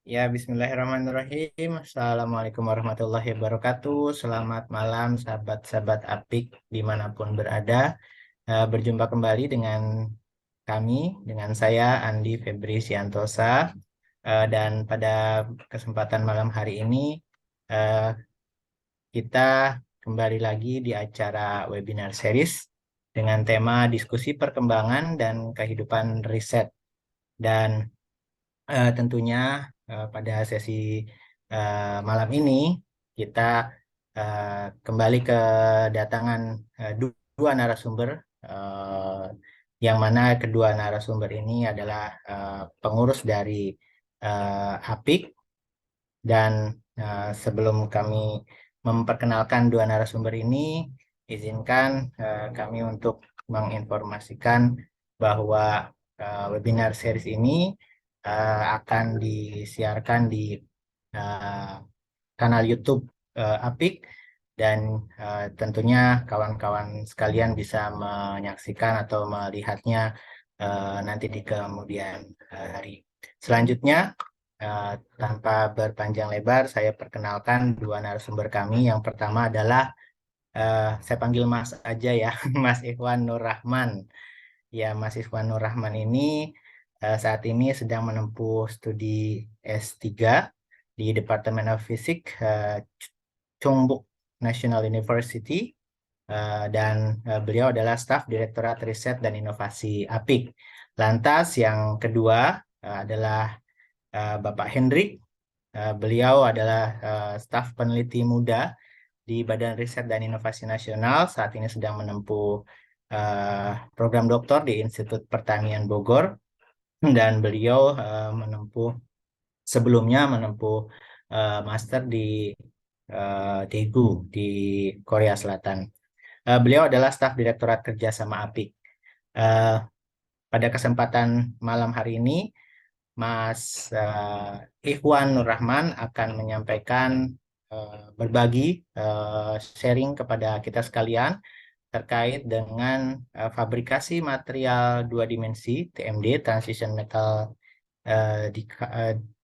Ya, bismillahirrahmanirrahim. Assalamualaikum warahmatullahi wabarakatuh. Selamat malam, sahabat-sahabat Apik dimanapun berada. Berjumpa kembali dengan kami, dengan saya Andi Febri Siantosa. Dan pada kesempatan malam hari ini, eh, kita kembali lagi di acara webinar series dengan tema diskusi perkembangan dan kehidupan riset. Dan tentunya pada sesi malam ini kita eh, kembali kedatangan dua narasumber eh, yang mana kedua narasumber ini adalah pengurus dari APIK dan sebelum kami memperkenalkan dua narasumber ini, izinkan kami untuk menginformasikan bahwa webinar series ini akan disiarkan di uh, kanal YouTube Apik dan tentunya kawan-kawan sekalian bisa menyaksikan atau melihatnya nanti di kemudian hari. Selanjutnya, tanpa berpanjang lebar, saya perkenalkan dua narasumber kami. Yang pertama adalah saya panggil Mas aja ya, Mas Ikhwan Nur Rahman. Ya, Mas Ikhwan Nur Rahman ini saat ini sedang menempuh studi S3 di Departemen of Physics Chungbuk National University dan beliau adalah staf Direktorat Riset dan Inovasi APIK. Lantas yang kedua adalah Bapak Hendrik. Beliau adalah staf peneliti muda di Badan Riset dan Inovasi Nasional. Saat ini sedang menempuh program doktor di Institut Pertanian Bogor dan beliau sebelumnya menempuh master di Daegu di Korea Selatan. Beliau adalah staf Direktorat Kerjasama APIK. Eh, Pada kesempatan malam hari ini, Mas Ikhwan Nur Rahman akan menyampaikan berbagi sharing kepada kita sekalian terkait dengan fabrikasi material dua dimensi TMD (Transition Metal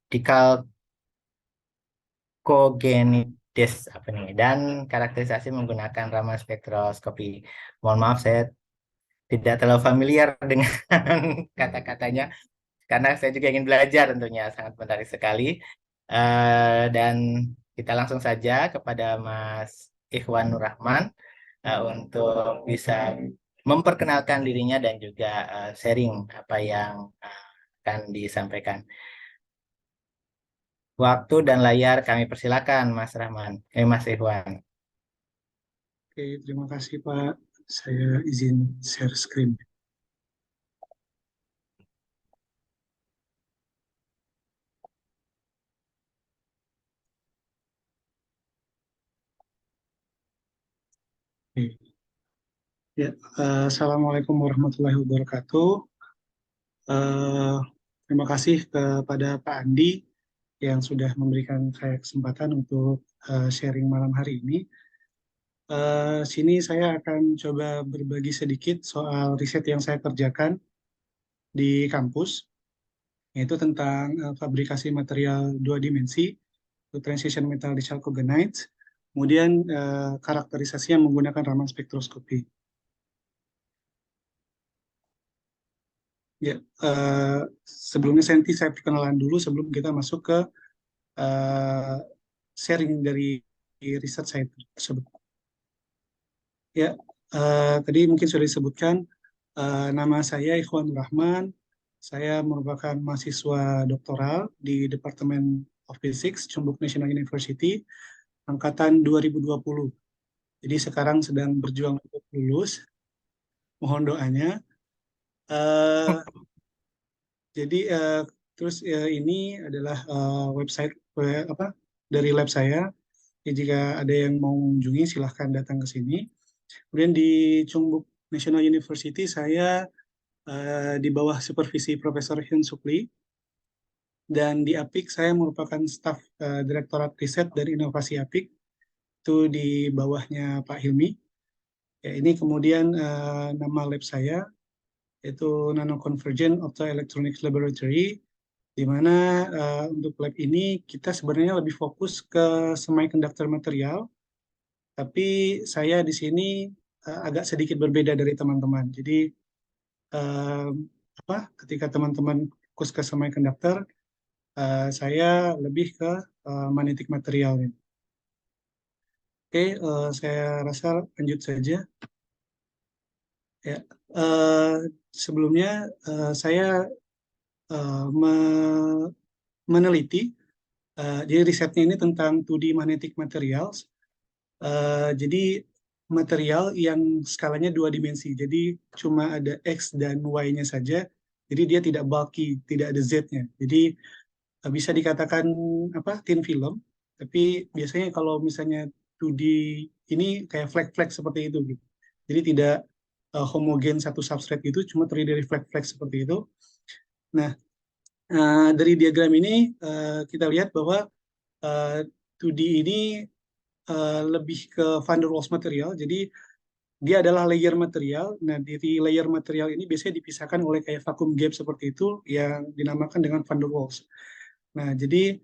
Decalcogenides) apa nih dan karakterisasi menggunakan Raman spektroskopi. Mohon maaf saya tidak terlalu familiar dengan kata-katanya karena saya juga ingin belajar tentunya sangat menarik sekali. Dan kita langsung saja kepada Mas Ikhwan Nur Rahman untuk bisa memperkenalkan dirinya dan juga sharing apa yang akan disampaikan. Waktu dan layar kami persilakan, Mas Rahman. Mas Ikhwan. Oke, terima kasih Pak. Saya izin share screen. Oke. Ya, Assalamualaikum warahmatullahi wabarakatuh. Eh, Terima kasih kepada Pak Andi yang sudah memberikan saya kesempatan untuk sharing malam hari ini. Sini saya akan coba berbagi sedikit soal riset yang saya kerjakan di kampus, yaitu tentang fabrikasi material dua dimensi, transition metal dechalcogenides, kemudian karakterisasi yang menggunakan Raman spektroskopi. Ya, sebelumnya saya perkenalan dulu sebelum kita masuk ke eh, sharing dari riset saya tersebut. Ya, tadi mungkin sudah disebutkan nama saya Ikhwan Rahman. Saya merupakan mahasiswa doktoral di Departemen of Physics Chungbuk National University angkatan 2020. Jadi sekarang sedang berjuang untuk lulus. Mohon doanya. Eh, jadi terus ini adalah website apa dari lab saya. Jadi jika ada yang mau mengunjungi silahkan datang ke sini. Kemudian di Chungbuk National University saya di bawah supervisi Profesor Hyun Sukli dan di APIK saya merupakan staf Direktorat Riset dan Inovasi APIK itu di bawahnya Pak Hilmi. Ya, ini kemudian nama lab saya yaitu Nano Convergent Optoelectronics Laboratory. di mana untuk lab ini kita sebenarnya lebih fokus ke semiconductor material, tapi saya di sini agak sedikit berbeda dari teman-teman. Jadi eh, ketika teman-teman fokus ke semiconductor, saya lebih ke magnetic material. Oke, saya rasa lanjut saja. Ya, eh, sebelumnya saya meneliti, jadi risetnya ini tentang 2D magnetic materials. Jadi material yang skalanya dua dimensi, jadi cuma ada X dan Y-nya saja. Jadi dia tidak bulky, tidak ada Z-nya. Jadi bisa dikatakan thin film, tapi biasanya kalau misalnya 2D ini kayak flek-flek seperti itu gitu. Jadi tidak homogen satu substrate itu, cuma terdiri dari flek-flek seperti itu. Nah, dari diagram ini kita lihat bahwa 2D ini lebih ke van der Waals material. Jadi dia adalah layer material. Nah, dari layer material ini biasanya dipisahkan oleh kayak vacuum gap seperti itu yang dinamakan dengan van der Waals. Nah, jadi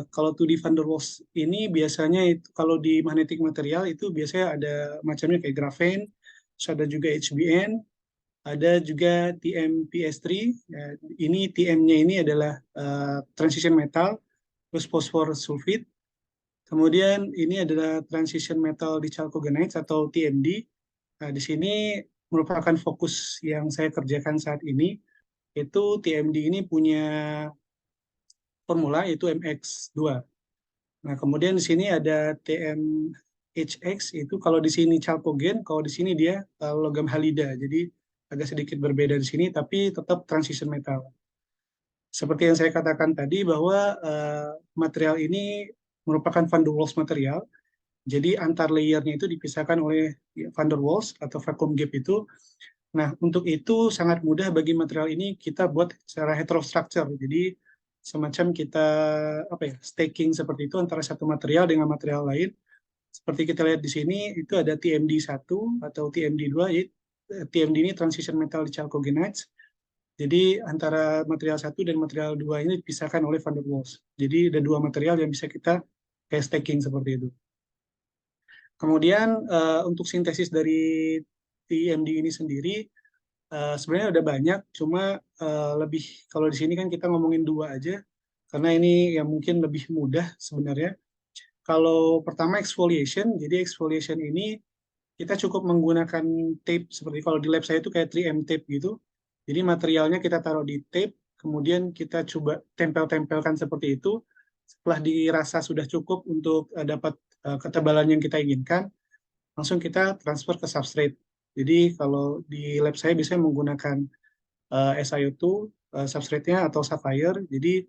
kalau 2D van der Waals ini biasanya itu kalau di magnetic material itu biasanya ada macamnya kayak graphene, terus ada juga HBN, ada juga TMPS3. Ya, ini TM-nya ini adalah transition metal, terus fosfor sulfit. Kemudian ini adalah transition metal di chalcogenides atau TMD. Nah, di sini merupakan fokus yang saya kerjakan saat ini. Itu TMD ini punya formula yaitu MX2. Nah, kemudian di sini ada TMHX, itu kalau di sini chalcogen, kalau di sini dia logam halida. Jadi agak sedikit berbeda di sini, tapi tetap transition metal. Seperti yang saya katakan tadi bahwa material ini merupakan van der Waals material. Jadi antar layernya itu dipisahkan oleh van der Waals atau vacuum gap itu. Nah, untuk itu sangat mudah bagi material ini kita buat secara heterostructure. Jadi semacam kita staking seperti itu antara satu material dengan material lain. Seperti kita lihat di sini itu ada TMD1 atau TMD2. TMD ini transition metal di chalcogenides. Jadi antara material satu dan material dua ini dipisahkan oleh van der Waals. Jadi ada dua material yang bisa kita kayak staking seperti itu. Kemudian untuk sintesis dari TMD ini sendiri sebenarnya udah banyak, cuma lebih kalau di sini kan kita ngomongin dua aja, karena ini yang mungkin lebih mudah sebenarnya. Kalau pertama exfoliation, jadi exfoliation ini kita cukup menggunakan tape, seperti kalau di lab saya itu kayak 3M tape gitu. Jadi materialnya kita taruh di tape, kemudian kita coba tempel-tempelkan seperti itu. Setelah dirasa sudah cukup untuk dapat ketebalan yang kita inginkan, langsung kita transfer ke substrate. Jadi kalau di lab saya biasanya menggunakan SiO2 substrate-nya atau sapphire. Jadi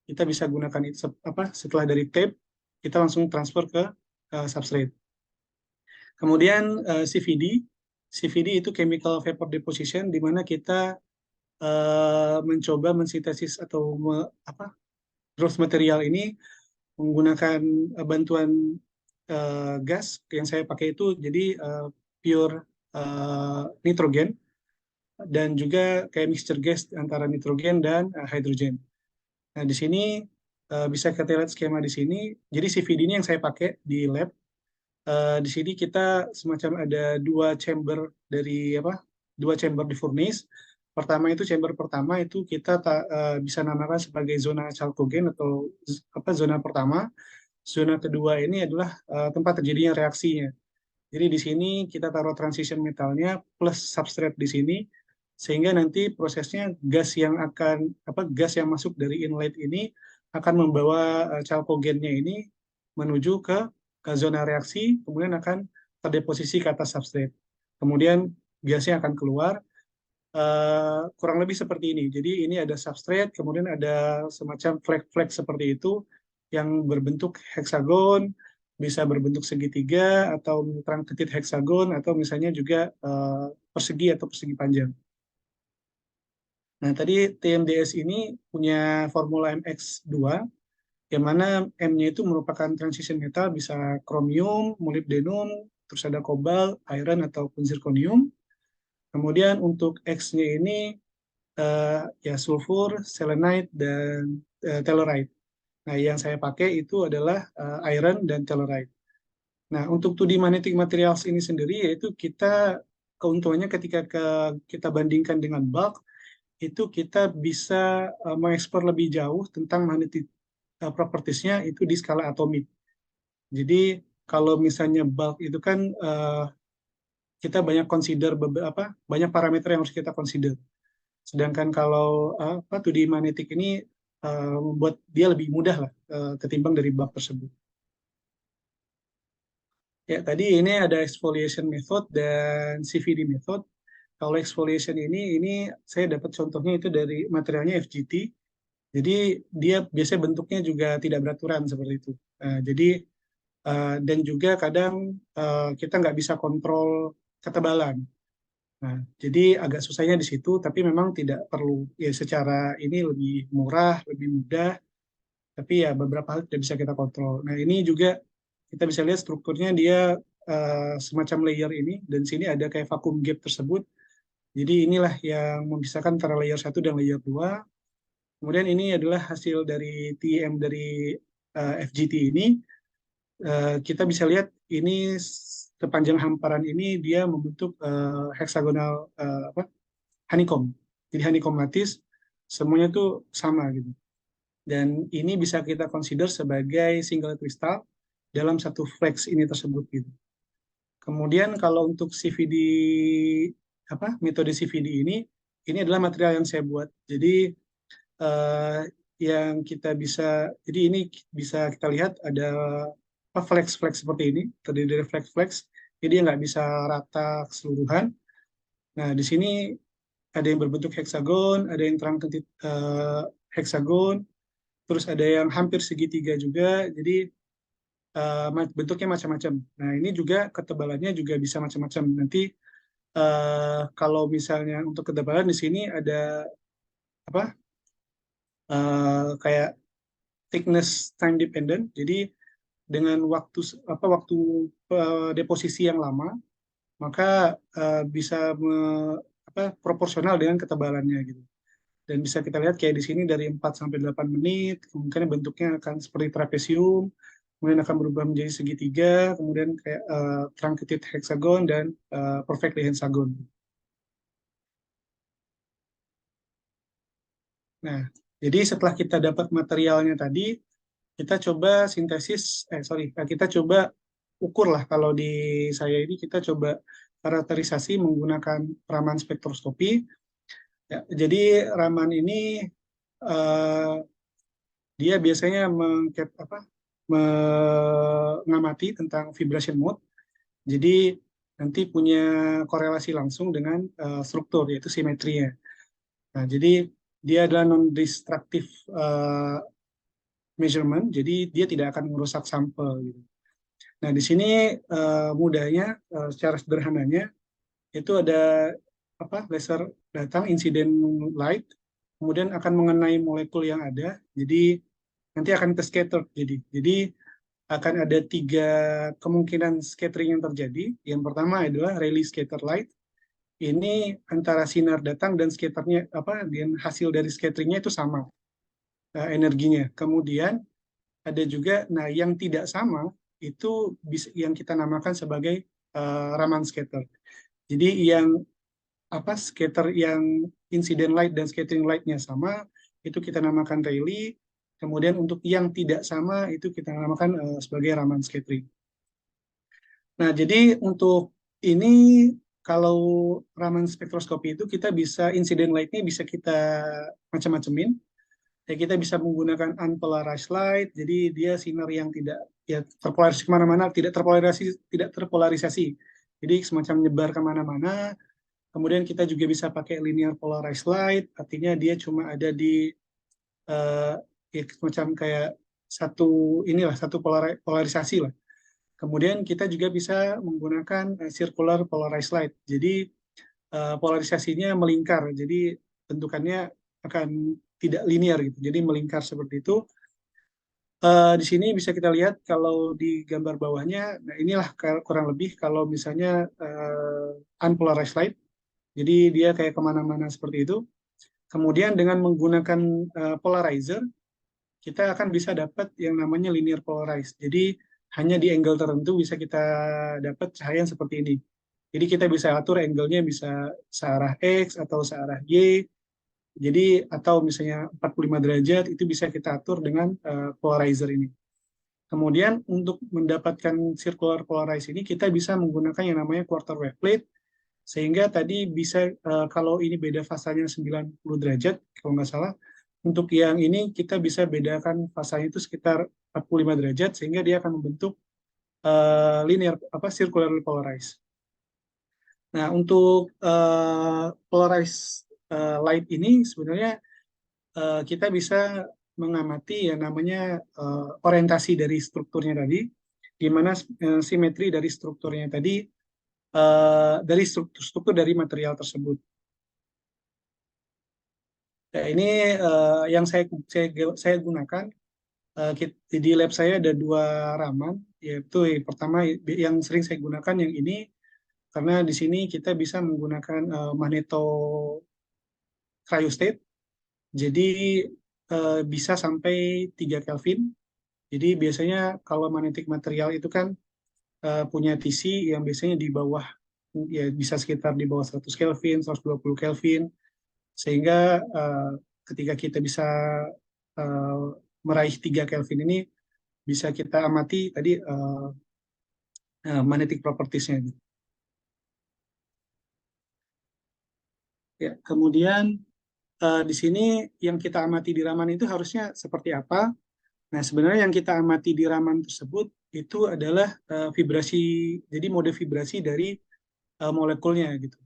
kita bisa gunakan itu setelah dari tape kita langsung transfer ke substrate. Kemudian CVD itu chemical vapor deposition, di mana kita mencoba mensintesis atau growth material ini menggunakan bantuan gas yang saya pakai itu jadi pure nitrogen dan juga kayak mixture gas antara nitrogen dan hidrogen. Nah, di sini bisa kita lihat skema di sini. Jadi CVD ini yang saya pakai di lab. Di sini kita semacam ada dua chamber di furnace. Pertama itu chamber pertama itu kita bisa namakan sebagai zona chalcogen atau zona pertama. Zona kedua ini adalah tempat terjadinya reaksinya. Jadi di sini kita taruh transition metalnya plus substrate di sini, sehingga nanti prosesnya gas yang masuk dari inlet ini akan membawa chalcogennya ini menuju ke zona reaksi, kemudian akan terdeposisi ke atas substrate. Kemudian gasnya akan keluar, kurang lebih seperti ini. Jadi ini ada substrate, kemudian ada semacam flek-flek seperti itu yang berbentuk heksagon, bisa berbentuk segitiga atau terang titik heksagon, atau misalnya juga persegi atau persegi panjang. Nah, tadi TMDS ini punya formula MX2, yang mana M-nya itu merupakan transition metal, bisa kromium, molybdenum, terus ada kobalt, iron, ataupun zirconium. Kemudian untuk X-nya ini ya sulfur, selenite, dan telluride. Nah, yang saya pakai itu adalah iron dan telluride. Nah, untuk 2D magnetic materials ini sendiri, yaitu keuntungannya ketika kita bandingkan dengan bulk, itu kita bisa mengeksplor lebih jauh tentang magnetic properties-nya itu di skala atomik. Jadi, kalau misalnya bulk itu kan kita banyak consider banyak parameter yang harus kita consider. Sedangkan kalau 2D magnetic ini membuat dia lebih mudah lah ketimbang dari bulk tersebut. Ya, tadi ini ada exfoliation method dan CVD method. Kalau exfoliation ini saya dapat contohnya itu dari materialnya FGT. Jadi dia biasanya bentuknya juga tidak beraturan seperti itu. Jadi dan juga kadang kita nggak bisa kontrol ketebalan. Nah, jadi agak susahnya di situ, tapi memang tidak perlu ya secara ini lebih murah, lebih mudah, tapi ya beberapa hal tidak bisa kita kontrol. Nah, ini juga kita bisa lihat strukturnya dia semacam layer ini, dan sini ada kayak vacuum gap tersebut. Jadi inilah yang memisahkan antara layer 1 dan layer 2. Kemudian ini adalah hasil dari TEM dari FGT ini. Kita bisa lihat ini sepanjang hamparan ini dia membentuk heksagonal honeycomb. Jadi honeycomb lattice semuanya tuh sama gitu. Dan ini bisa kita consider sebagai single kristal dalam satu flex ini tersebut gitu. Kemudian kalau untuk CVD metode CVD ini adalah material yang saya buat. Jadi eh, yang kita bisa jadi ini bisa kita lihat ada flex-flex seperti ini, terdiri dari flex-flex. Jadi nggak bisa rata keseluruhan. Nah, di sini ada yang berbentuk heksagon, ada yang terang-terit heksagon, terus ada yang hampir segitiga juga, jadi bentuknya macam-macam. Nah, ini juga ketebalannya juga bisa macam-macam. Nanti kalau misalnya untuk ketebalan di sini ada apa kayak thickness time dependent. Jadi dengan waktu deposisi yang lama, maka bisa proporsional dengan ketebalannya gitu. Dan bisa kita lihat kayak di sini dari 4 sampai 8 menit, kemungkinan bentuknya akan seperti trapesium, kemudian akan berubah menjadi segitiga, kemudian kayak truncated hexagon dan perfectly hexagon. Nah, jadi setelah kita dapat materialnya tadi, kita coba kita coba ukur lah. Kalau di saya ini kita coba karakterisasi menggunakan Raman spektroskopi. Ya, jadi Raman ini eh, dia biasanya mengamati tentang vibration mode. Jadi nanti punya korelasi langsung dengan struktur yaitu simetrinya. Nah, jadi dia adalah non-destructive measurement, jadi dia tidak akan merusak sampel gitu. Nah, di sini mudahnya secara sederhananya itu ada laser datang incident light, kemudian akan mengenai molekul yang ada, jadi nanti akan ke scatter. Jadi akan ada 3 kemungkinan scattering yang terjadi. Yang pertama adalah Rayleigh scatter light. Ini antara sinar datang dan scatternya dan hasil dari scatteringnya itu sama energinya. Kemudian ada juga, nah yang tidak sama itu yang kita namakan sebagai Raman scatter. Jadi yang scatter yang incident light dan scattering lightnya sama itu kita namakan Rayleigh. Kemudian untuk yang tidak sama itu kita namakan sebagai Raman scattering. Nah, jadi untuk ini kalau Raman spektroskopi itu kita bisa incident light-nya bisa kita macam-macamin. Ya, kita bisa menggunakan unpolarized light, jadi dia sinar yang tidak ya terpolarisasi kemana-mana, tidak terpolarisasi. Jadi semacam menyebar kemana-mana. Kemudian kita juga bisa pakai linear polarized light, artinya dia cuma ada di ya, semacam kayak satu polarisasi lah. Kemudian kita juga bisa menggunakan circular polarized light. Jadi polarisasinya melingkar, jadi bentukannya akan tidak linear gitu. Jadi melingkar seperti itu. Di sini bisa kita lihat kalau di gambar bawahnya, nah inilah kurang lebih kalau misalnya unpolarized light. Jadi dia kayak kemana-mana seperti itu. Kemudian dengan menggunakan polarizer, kita akan bisa dapat yang namanya linear polarized. Jadi hanya di angle tertentu bisa kita dapat cahaya yang seperti ini. Jadi kita bisa atur angle-nya bisa searah X atau searah Y. Jadi atau misalnya 45 derajat itu bisa kita atur dengan polarizer ini. Kemudian untuk mendapatkan circular polarized ini kita bisa menggunakan yang namanya quarter wave plate, sehingga tadi bisa kalau ini beda fasanya 90 derajat kalau nggak salah, untuk yang ini kita bisa bedakan fasanya itu sekitar 45 derajat sehingga dia akan membentuk linear circular polarized. Nah, untuk polarized light ini sebenarnya kita bisa mengamati yang namanya orientasi dari strukturnya tadi, di mana simetri dari strukturnya tadi dari struktur dari material tersebut. Ya, ini yang saya gunakan di lab saya ada dua raman, yaitu yang pertama yang sering saya gunakan yang ini karena di sini kita bisa menggunakan magneto cryostat, jadi bisa sampai 3 Kelvin. Jadi biasanya kalau magnetic material itu kan punya TC yang biasanya di bawah, ya bisa sekitar di bawah 100 Kelvin, 120 Kelvin, sehingga ketika kita bisa uh, meraih 3 Kelvin ini bisa kita amati tadi magnetic properties-nya. Ya, kemudian di sini yang kita amati di raman itu harusnya seperti apa? Nah, sebenarnya yang kita amati di raman tersebut itu adalah vibrasi, jadi mode vibrasi dari molekulnya gitu.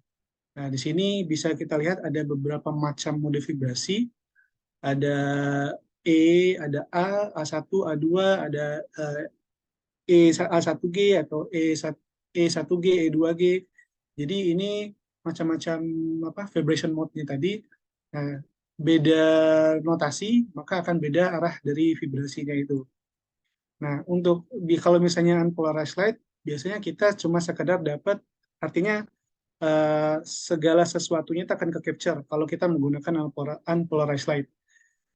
Nah, di sini bisa kita lihat ada beberapa macam mode vibrasi, ada E, ada A, A1, A2, ada A1G atau E1G, E2G. Jadi ini macam-macam vibration mode-nya tadi. Nah, beda notasi, maka akan beda arah dari vibrasinya itu. Nah, untuk kalau misalnya unpolarized light, biasanya kita cuma sekedar dapat, artinya segala sesuatunya itu akan ke-capture kalau kita menggunakan unpolarized light.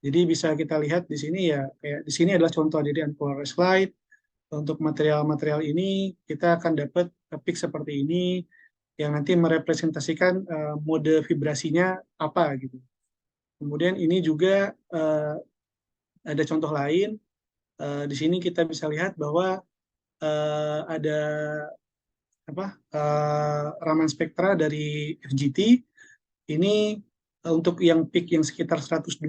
Jadi bisa kita lihat di sini ya, kayak di sini adalah contoh dari unpolarized light. Untuk material-material ini kita akan dapat peak seperti ini yang nanti merepresentasikan mode vibrasinya apa gitu. Kemudian ini juga ada contoh lain. Di sini kita bisa lihat bahwa ada raman spektra dari FGT. Ini untuk yang peak yang sekitar 120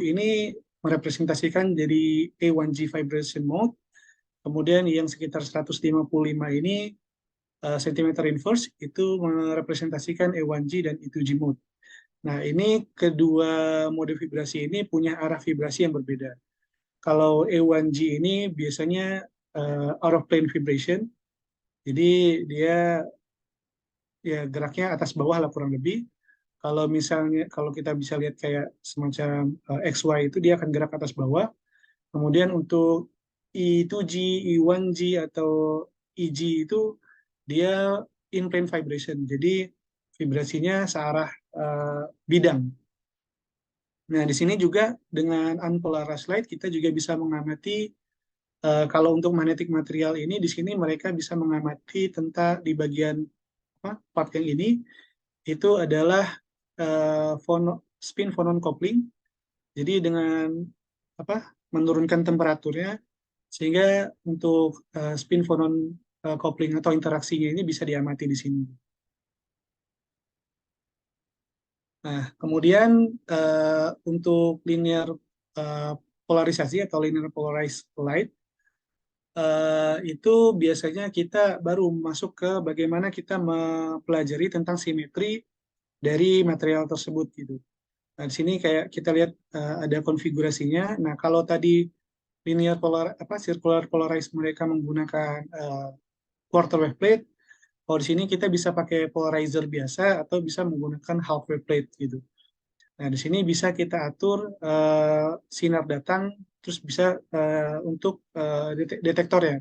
ini merepresentasikan jadi A1G vibration mode. Kemudian yang sekitar 155 ini centimeter inverse itu merepresentasikan A1G dan E2G mode. Nah, ini kedua mode vibrasi ini punya arah vibrasi yang berbeda. Kalau A1G ini biasanya out of plane vibration, jadi dia ya geraknya atas bawah lah kurang lebih. Kalau misalnya kalau kita bisa lihat kayak semacam XY itu dia akan gerak atas bawah. Kemudian untuk E2G, E1G atau EG itu dia in plane vibration. Jadi vibrasinya searah bidang. Nah, di sini juga dengan unpolarized light kita juga bisa mengamati kalau untuk magnetic material ini di sini mereka bisa mengamati tentang di bagian part yang ini itu adalah spin phonon coupling. Jadi dengan menurunkan temperaturnya sehingga untuk spin phonon coupling atau interaksinya ini bisa diamati di sini. Nah, kemudian untuk linear uh, polarisasi atau linear polarized light itu biasanya kita baru masuk ke bagaimana kita mempelajari tentang simetri dari material tersebut gitu. Nah, di sini kayak kita lihat ada konfigurasinya. Nah, kalau tadi linear circular polarized mereka menggunakan quarter wave plate, kalau di sini kita bisa pakai polarizer biasa atau bisa menggunakan half wave plate gitu. Nah, di sini bisa kita atur sinar datang, terus bisa untuk detektor ya.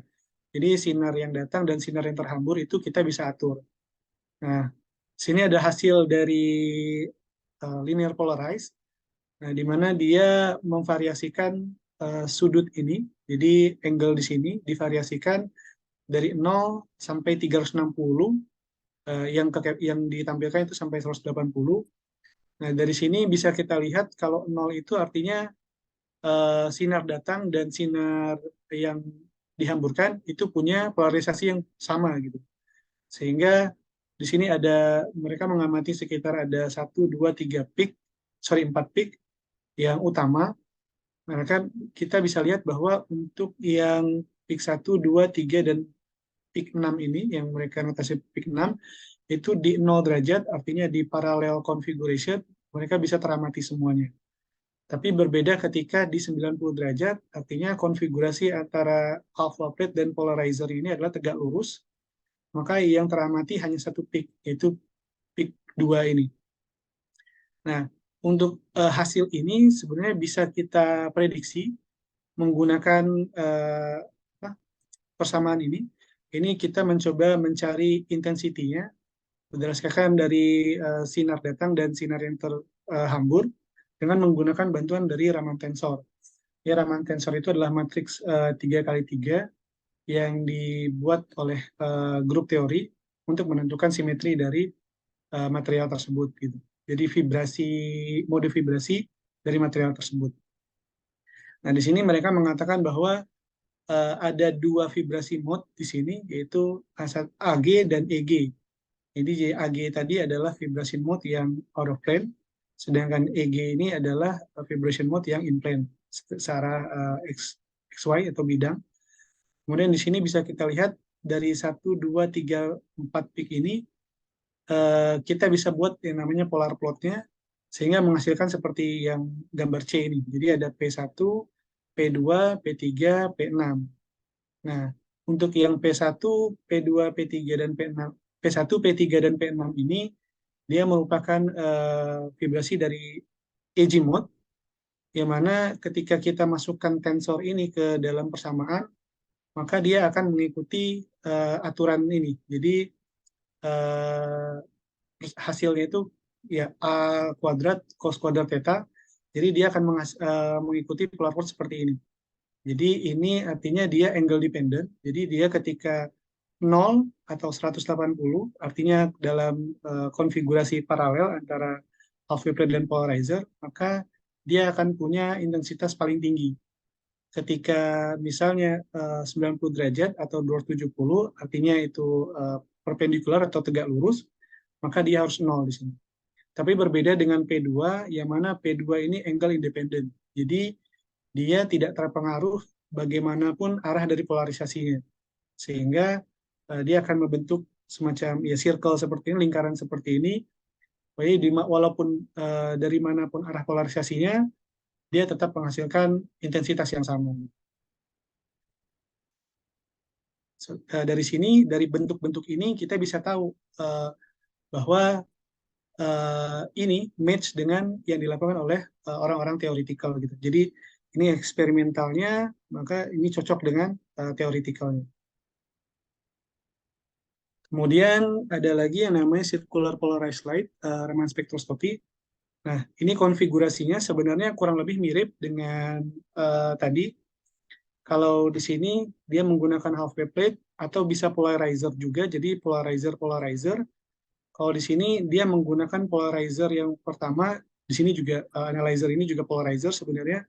Jadi sinar yang datang dan sinar yang terhambur itu kita bisa atur. Nah, sini ada hasil dari linear polarized. Nah, di mana dia memvariasikan sudut ini, jadi angle di sini divariasikan dari 0 sampai 360, yang ditampilkan itu sampai 180. Nah, dari sini bisa kita lihat kalau 0 itu artinya sinar datang dan sinar yang dihamburkan itu punya polarisasi yang sama gitu. Sehingga di sini mereka mengamati sekitar ada 4 peak yang utama. Maka kita bisa lihat bahwa untuk yang peak 1, 2, 3 dan peak 6 ini, yang mereka notasi peak 6, itu di 0 derajat, artinya di parallel configuration, mereka bisa teramati semuanya. Tapi berbeda ketika di 90 derajat, artinya konfigurasi antara alpha plate dan polarizer ini adalah tegak lurus, maka yang teramati hanya satu peak, yaitu peak 2 ini. Nah, untuk hasil ini sebenarnya bisa kita prediksi menggunakan persamaan ini. Ini kita mencoba mencari intensitinya berdasarkan dari sinar datang dan sinar yang terhambur dengan menggunakan bantuan dari Raman tensor. Ya, Raman tensor itu adalah matriks 3x3 yang dibuat oleh grup teori untuk menentukan simetri dari material tersebut gitu. Jadi mode vibrasi dari material tersebut. Nah, di sini mereka mengatakan bahwa ada dua vibrasi mode di sini, yaitu AG dan EG. Jadi AG tadi adalah vibration mode yang out of plane, sedangkan EG ini adalah vibration mode yang in plane secara XY atau bidang. Kemudian di sini bisa kita lihat dari 1, 2, 3, 4 peak ini kita bisa buat yang namanya polar plotnya sehingga menghasilkan seperti yang gambar C ini. Jadi ada P1, P2, P3, P6. Nah, untuk yang P1, P2, P3 dan P6, P1, P3 dan P6 ini dia merupakan vibrasi dari EG mode, yang mana ketika kita masukkan tensor ini ke dalam persamaan, maka dia akan mengikuti aturan ini. Jadi hasilnya itu ya A kuadrat cos kuadrat theta. Jadi dia akan mengikuti polar plot seperti ini. Jadi ini artinya dia angle dependent. Jadi dia ketika 0 atau 180, artinya dalam konfigurasi paralel antara half wave plate dan polarizer, maka dia akan punya intensitas paling tinggi. Ketika misalnya 90 derajat atau 270, artinya itu perpendikular atau tegak lurus, maka dia harus 0 di sini. Tapi berbeda dengan P2, yang mana P2 ini angle independent. Jadi dia tidak terpengaruh bagaimanapun arah dari polarisasinya. Sehingga dia akan membentuk semacam ya circle seperti ini, lingkaran seperti ini. Jadi walaupun dari manapun arah polarisasinya, dia tetap menghasilkan intensitas yang sama. Dari sini, dari bentuk-bentuk ini kita bisa tahu bahwa ini match dengan yang dilakukan oleh orang-orang teoritikal gitu. Jadi ini eksperimentalnya, maka ini cocok dengan teoritikalnya. Kemudian ada lagi yang namanya circular polarized light, Raman spektroskopi. Nah, ini konfigurasinya sebenarnya kurang lebih mirip dengan tadi. Kalau di sini dia menggunakan half wave plate atau bisa polarizer juga, jadi polarizer. Kalau di sini dia menggunakan polarizer yang pertama, di sini juga analyzer ini juga polarizer sebenarnya,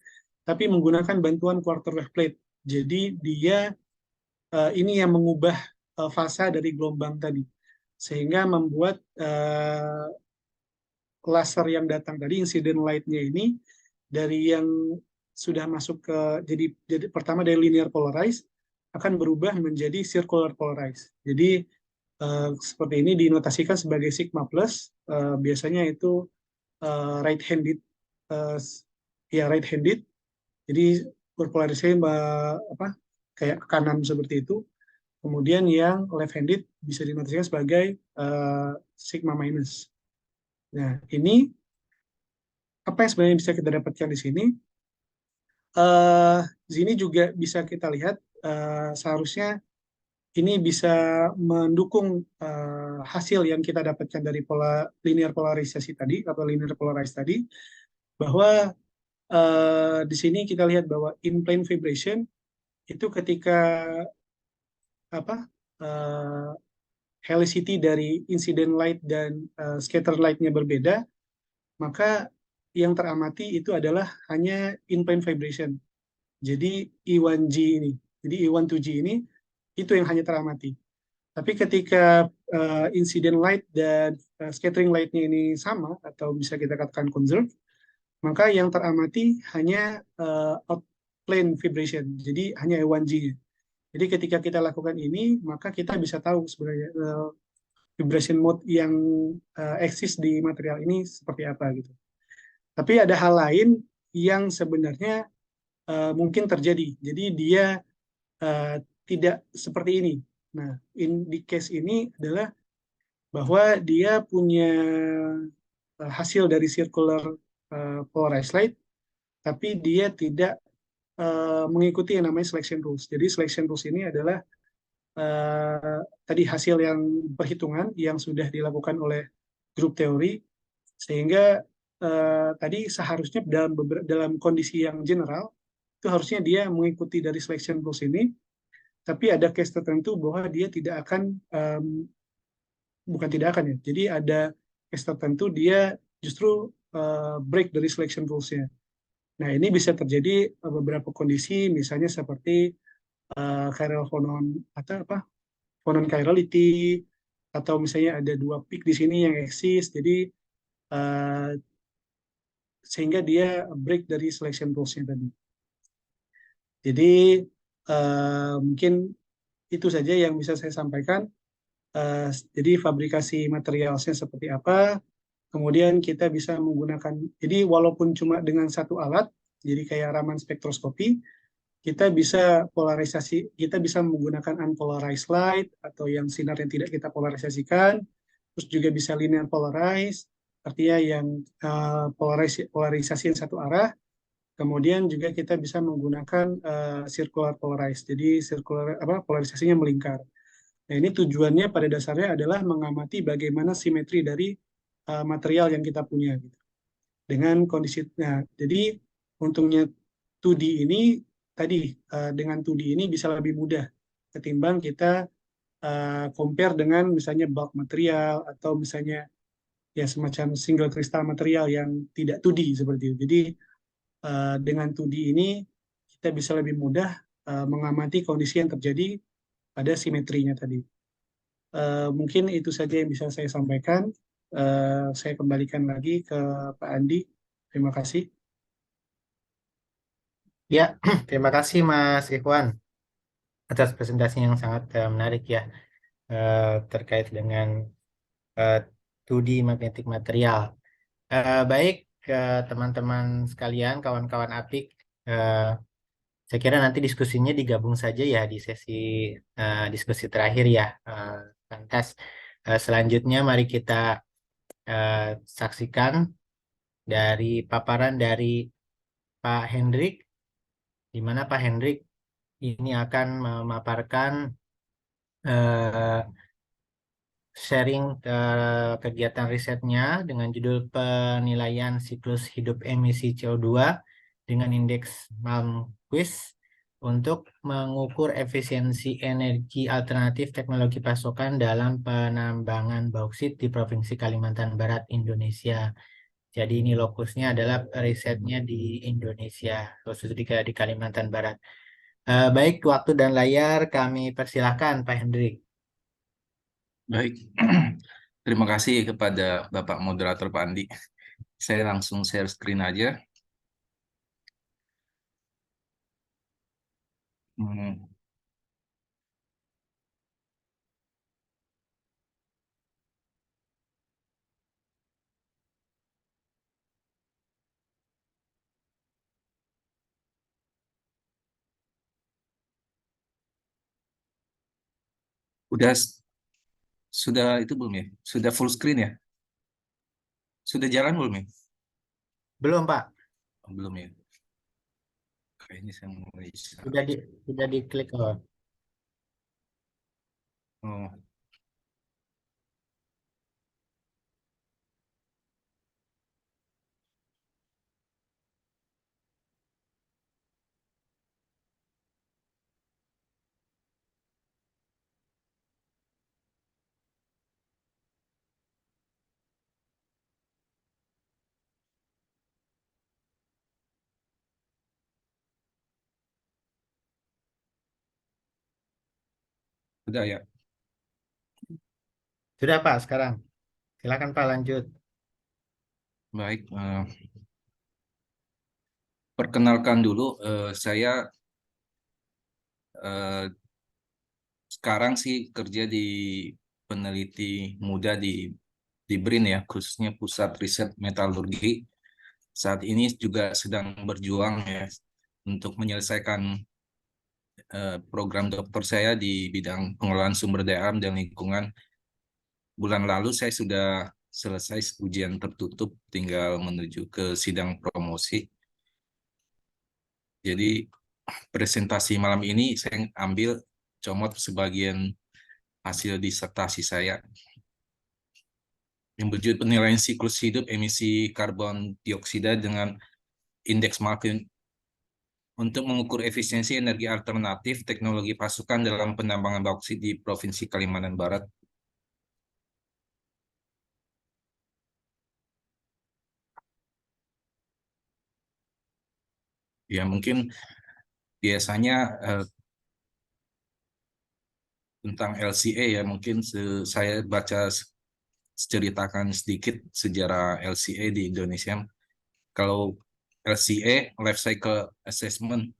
tapi menggunakan bantuan quarter wave plate. Jadi dia ini yang mengubah fasa dari gelombang tadi, sehingga membuat laser yang datang tadi, incident light-nya ini, dari yang sudah masuk ke, jadi pertama dari linear polarized, akan berubah menjadi circular polarized. Jadi seperti ini dinotasikan sebagai sigma plus, biasanya itu right-handed, right-handed, jadi berpolarisasi kayak ke kanan seperti itu. Kemudian yang left-handed bisa dinotasikan sebagai sigma minus. Nah, ini apa yang sebenarnya bisa kita dapatkan di sini? Di sini juga bisa kita lihat seharusnya ini bisa mendukung hasil yang kita dapatkan dari linear polarisasi tadi atau linear polarized tadi, bahwa di sini kita lihat bahwa in plane vibration itu ketika apa helicity dari incident light dan scatter light-nya berbeda, maka yang teramati itu adalah hanya in plane vibration. Jadi E1G ini, jadi E1 to G ini itu yang hanya teramati. Tapi ketika incident light dan scattering light-nya ini sama atau bisa kita katakan conserve, maka yang teramati hanya out plane vibration. Jadi hanya E1G. Jadi ketika kita lakukan ini, maka kita bisa tahu sebenarnya vibration mode yang eksis di material ini seperti apa gitu. Tapi ada hal lain yang sebenarnya mungkin terjadi. Jadi dia uh, tidak seperti ini. Nah, di case ini adalah bahwa dia punya hasil dari circular polarized light, tapi dia tidak mengikuti yang namanya selection rules. Jadi selection rules ini adalah tadi hasil yang perhitungan yang sudah dilakukan oleh grup teori, sehingga tadi seharusnya dalam kondisi yang general itu harusnya dia mengikuti dari selection rules ini, tapi ada case tertentu bahwa dia tidak akan bukan tidak akan ya, jadi ada case tertentu dia justru break dari selection rules-nya. Nah, ini bisa terjadi beberapa kondisi, misalnya seperti chiral phonon atau apa phonon chirality, atau misalnya ada dua peak di sini yang eksis, jadi uh, sehingga dia break dari selection rules-nya tadi. Jadi mungkin itu saja yang bisa saya sampaikan. Jadi fabrikasi materialnya seperti apa, kemudian kita bisa menggunakan, jadi walaupun cuma dengan satu alat, jadi kayak Raman spektroskopi, kita bisa polarisasi, kita bisa menggunakan unpolarized light atau yang sinar yang tidak kita polarisasikan, terus juga bisa linear polarized, artinya yang polarisasi yang satu arah. Kemudian juga kita bisa menggunakan circular polarized, jadi circular apa polarisasinya melingkar. Nah, ini tujuannya pada dasarnya adalah mengamati bagaimana simetri dari material yang kita punya gitu. Dengan kondisi. Nah, jadi untungnya 2D ini tadi dengan 2D ini bisa lebih mudah ketimbang kita compare dengan misalnya bulk material atau misalnya ya semacam single crystal material yang tidak 2D seperti itu. Jadi dengan 2D ini kita bisa lebih mudah mengamati kondisi yang terjadi pada simetrinya tadi. Mungkin itu saja yang bisa saya sampaikan. Saya kembalikan lagi ke Pak Andi. Terima kasih. Ya, terima kasih Mas Ikhwan atas presentasi yang sangat menarik ya terkait dengan eh, 2D magnetic material. Baik ke teman-teman sekalian, kawan-kawan APIK, eh, saya kira nanti diskusinya digabung saja ya di sesi diskusi terakhir ya. Lantas selanjutnya mari kita eh, saksikan dari paparan dari Pak Hendrik, di mana Pak Hendrik ini akan memaparkan eh, sharing kegiatan risetnya dengan judul penilaian siklus hidup emisi CO2 dengan indeks Malmquist untuk mengukur efisiensi energi alternatif teknologi pasokan dalam penambangan bauksit di Provinsi Kalimantan Barat, Indonesia. Jadi ini lokusnya adalah risetnya di Indonesia, khusus di Kalimantan Barat. Baik, waktu dan layar kami persilahkan Pak Hendrik. Baik, terima kasih kepada Bapak Moderator Pak Andi. Saya langsung share screen aja. Hmm, Udah sudah itu belum ya? Sudah full screen ya? Sudah jalan belum ya? Belum Pak, Oh, belum ya. Kayaknya saya mulai. sudah sudah diklik. Oh. Oh, Udah ya. Sudah Pak sekarang. Silakan Pak lanjut. Baik. Perkenalkan dulu, saya eh, sekarang sih kerja di peneliti muda di BRIN ya, khususnya Pusat Riset Metalurgi. Saat ini juga sedang berjuang ya untuk menyelesaikan program doktor saya di bidang pengelolaan sumber daya alam dan lingkungan. Bulan lalu saya sudah selesai ujian tertutup, tinggal menuju ke sidang promosi. Jadi presentasi malam ini saya ambil comot sebagian hasil disertasi saya yang berjudul penilaian siklus hidup emisi karbon dioksida dengan indeks Malvin untuk mengukur efisiensi energi alternatif teknologi pasukan dalam penambangan bauksit di Provinsi Kalimantan Barat. Ya mungkin biasanya tentang LCA ya mungkin saya baca ceritakan sedikit sejarah LCA di Indonesia. Kalau LCA Life Cycle Assessment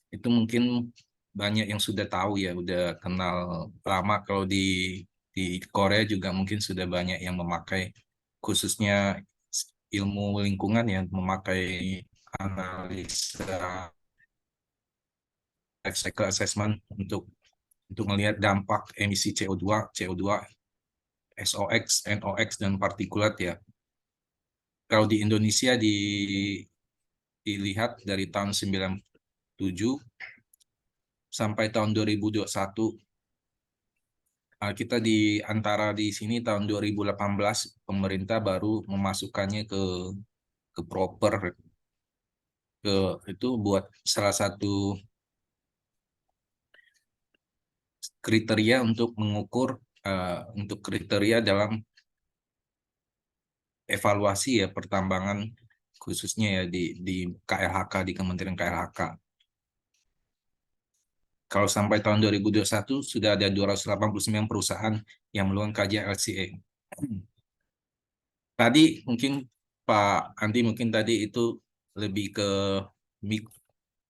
itu mungkin banyak yang sudah tahu ya, udah kenal lama. Kalau di Korea juga mungkin sudah banyak yang memakai, khususnya ilmu lingkungan yang memakai analisa life cycle assessment untuk melihat dampak emisi CO2, SOx, NOx dan partikulat ya. Kalau di Indonesia dilihat dari tahun 97 sampai tahun 2021, kita di antara di sini tahun 2018 pemerintah baru memasukkannya ke proper ke itu buat salah satu kriteria untuk mengukur untuk kriteria dalam evaluasi ya pertambangan khususnya ya di KLHK, di Kementerian KLHK. Kalau sampai tahun 2021 sudah ada 289 perusahaan yang melakukan kajian LCA. Tadi mungkin Pak Andi mungkin tadi itu lebih ke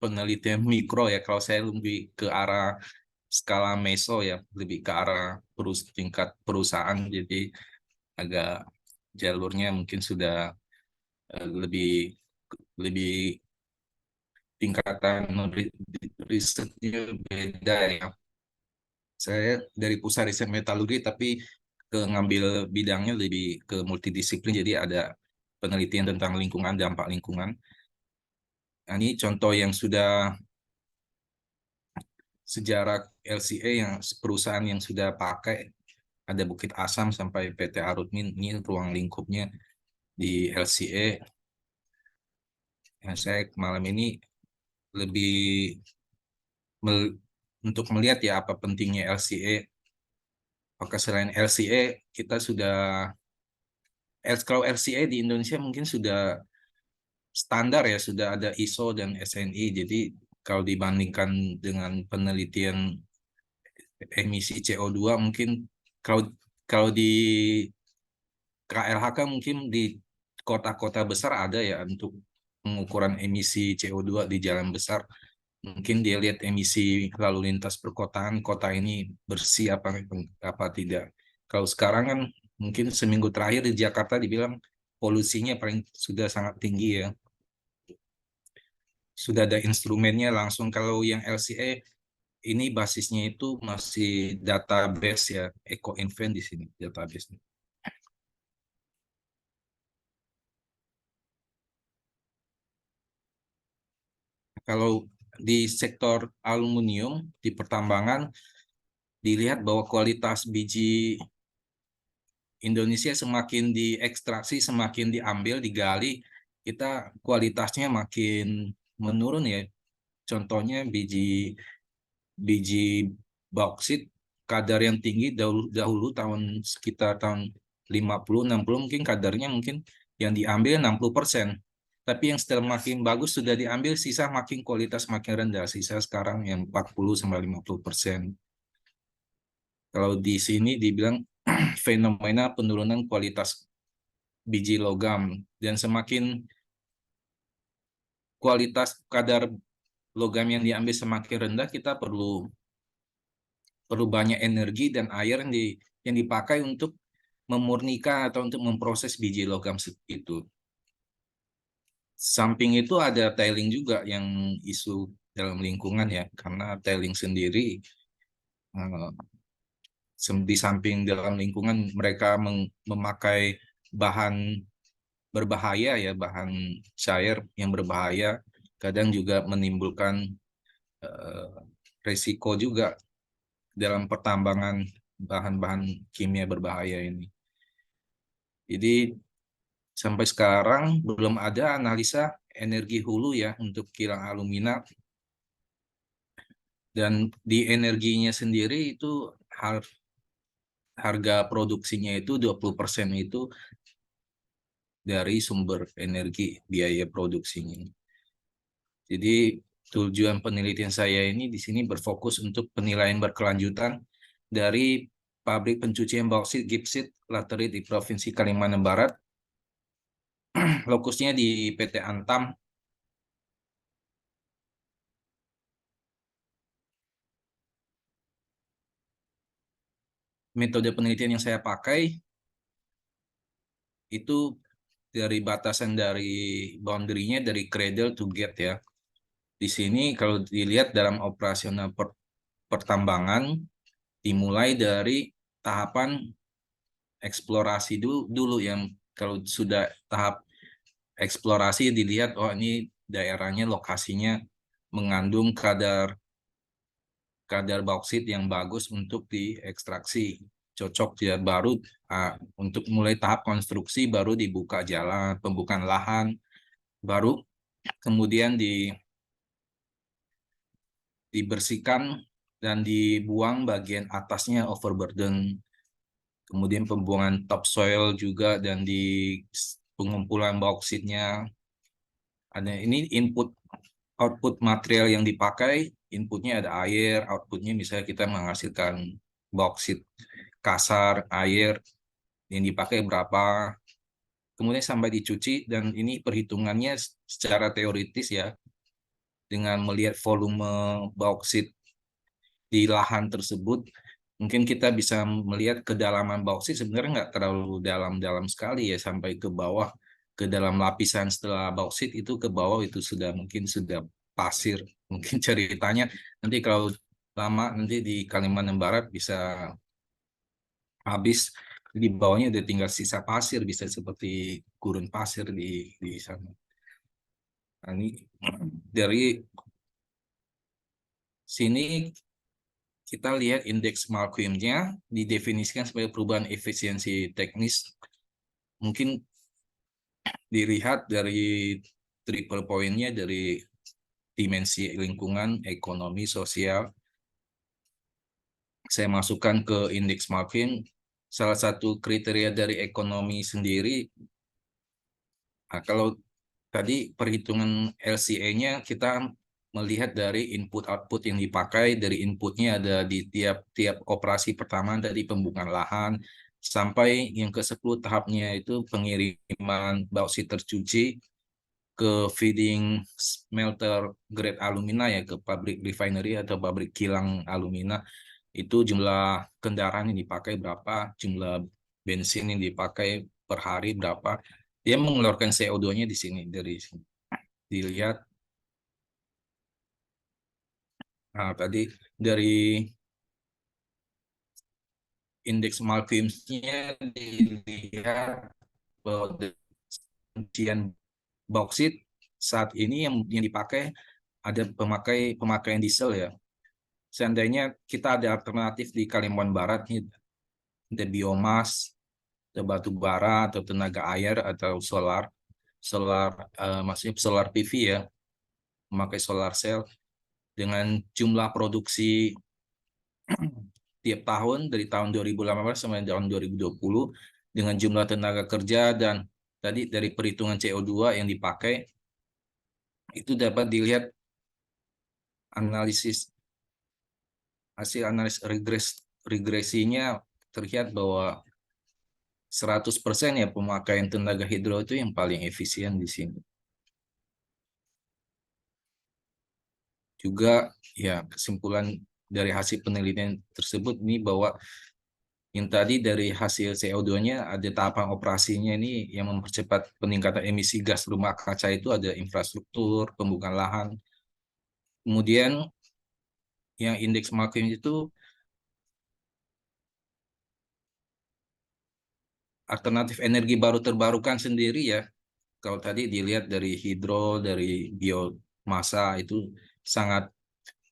penelitian mikro ya. Kalau saya lebih ke arah skala meso ya, lebih ke arah tingkat perusahaan. Jadi agak jalurnya mungkin sudah lebih lebih tingkatan risetnya beda ya. Saya dari pusat riset metalurgi tapi ngambil bidangnya lebih ke multidisiplin, jadi ada penelitian tentang lingkungan, dampak lingkungan. Nah, ini contoh yang sudah sejarah LCA yang perusahaan yang sudah pakai, ada Bukit Asam sampai PT Arutmin, ini ruang lingkupnya di LCA. Nah, saya malam ini lebih untuk melihat ya apa pentingnya LCA. Apakah selain LCA kita sudah kalau LCA di Indonesia mungkin sudah standar ya, sudah ada ISO dan SNI. Jadi kalau dibandingkan dengan penelitian emisi CO2 mungkin kalau kalau di KLHK mungkin di kota-kota besar ada ya untuk pengukuran emisi CO2 di jalan besar. Mungkin dia lihat emisi lalu lintas perkotaan, kota ini bersih apa tidak. Kalau sekarang kan mungkin seminggu terakhir di Jakarta dibilang polusinya paling sudah sangat tinggi ya. Sudah ada instrumennya langsung. Kalau yang LCA ini basisnya itu masih database ya, EcoInvent di sini database. Kalau di sektor aluminium di pertambangan dilihat bahwa kualitas biji Indonesia semakin diekstraksi, semakin diambil, digali, kita kualitasnya makin menurun ya. Contohnya biji biji bauksit kadar yang tinggi dahulu sekitar tahun 50-60 mungkin kadarnya mungkin yang diambil 60%. Tapi yang setelah makin bagus sudah diambil, sisa makin kualitas makin rendah. Sisa sekarang yang 40-50%. Kalau di sini dibilang fenomena penurunan kualitas biji logam, dan semakin kualitas kadar logam yang diambil semakin rendah, kita perlu banyak energi dan air yang dipakai untuk memurnikan atau untuk memproses biji logam itu. Samping itu ada tailing juga yang isu dalam lingkungan ya, karena tailing sendiri eh, di samping dalam lingkungan mereka memakai bahan berbahaya ya, bahan cair yang berbahaya, kadang juga menimbulkan eh, resiko juga dalam pertambangan bahan-bahan kimia berbahaya ini. Jadi sampai sekarang belum ada analisa energi hulu ya untuk kilang alumina, dan di energinya sendiri itu harga produksinya itu 20% itu dari sumber energi biaya produksinya. Jadi tujuan penelitian saya ini di sini berfokus untuk penilaian berkelanjutan dari pabrik pencucian bauksit gipsit laterit di Provinsi Kalimantan Barat, lokusnya di PT Antam. Metode penelitian yang saya pakai itu dari batasan dari boundary-nya dari cradle to gate ya. Di sini kalau dilihat dalam operasional pertambangan dimulai dari tahapan eksplorasi dulu yang kalau sudah tahap eksplorasi dilihat oh ini daerahnya lokasinya mengandung kadar bauksit yang bagus untuk diekstraksi, cocok ya, baru untuk mulai tahap konstruksi baru dibuka jalan, pembukaan lahan, baru kemudian dibersihkan dan dibuang bagian atasnya overburden, kemudian pembuangan topsoil juga, dan di pengumpulan bauksitnya ada ini input output material yang dipakai, inputnya ada air, outputnya misalnya kita menghasilkan bauksit kasar, air yang dipakai berapa, kemudian sampai dicuci, dan ini perhitungannya secara teoritis ya, dengan melihat volume bauksit di lahan tersebut, mungkin kita bisa melihat kedalaman bauksit sebenarnya nggak terlalu dalam-dalam sekali ya, sampai ke bawah, ke dalam lapisan setelah bauksit itu ke bawah itu mungkin sudah pasir. Mungkin ceritanya nanti kalau lama nanti di Kalimantan Barat bisa habis, di bawahnya udah tinggal sisa pasir, bisa seperti gurun pasir di sana. Nah, ini dari sini kita lihat indeks Malcolm-nya didefinisikan sebagai perubahan efisiensi teknis. Mungkin dilihat dari triple point-nya dari dimensi lingkungan, ekonomi, sosial. Saya masukkan ke indeks Malcolm. Salah satu kriteria dari ekonomi sendiri, nah kalau tadi perhitungan LCA-nya kita melihat dari input output yang dipakai, dari inputnya ada di tiap operasi pertama dari pembukaan lahan sampai yang ke-10 tahapnya itu pengiriman bauksit tercuci ke feeding smelter grade alumina ya, ke pabrik refinery atau pabrik kilang alumina. Itu jumlah kendaraan yang dipakai berapa, jumlah bensin yang dipakai per hari berapa. Dia mengeluarkan CO2-nya di sini, dari sini dilihat. Nah, tadi dari indeks Malcolm-nya dilihat bahwa kuncian bauksit saat ini yang dipakai ada pemakaian diesel ya. Seandainya kita ada alternatif di Kalimantan Barat nih, ada biomas, ada batu bara atau tenaga air atau maksudnya solar PV ya, memakai solar cell dengan jumlah produksi tiap tahun dari tahun 2018 sampai tahun 2020 dengan jumlah tenaga kerja dan tadi dari perhitungan CO2 yang dipakai, itu dapat dilihat hasil analisis regres regresinya terlihat bahwa 100% ya pemakaian tenaga hidro itu yang paling efisien di sini. Juga ya kesimpulan dari hasil penelitian tersebut ini bahwa yang tadi dari hasil CO2-nya ada tahapan operasinya ini yang mempercepat peningkatan emisi gas rumah kaca itu ada infrastruktur, pembukaan lahan. Kemudian yang indeks makro itu alternatif energi baru terbarukan sendiri ya. Kalau tadi dilihat dari hidro, dari biomasa itu sangat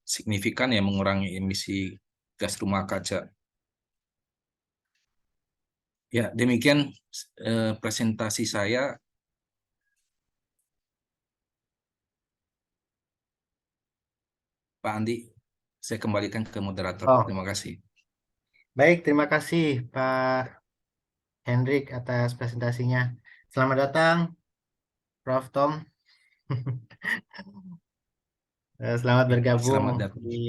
signifikan ya mengurangi emisi gas rumah kaca. Ya, demikian presentasi saya. Pak Andi, saya kembalikan ke moderator. Oh, Terima kasih. baik, terima kasih Pak Hendrik atas presentasinya. Selamat datang, Prof. Tom. Selamat Ya, bergabung selamat datang. di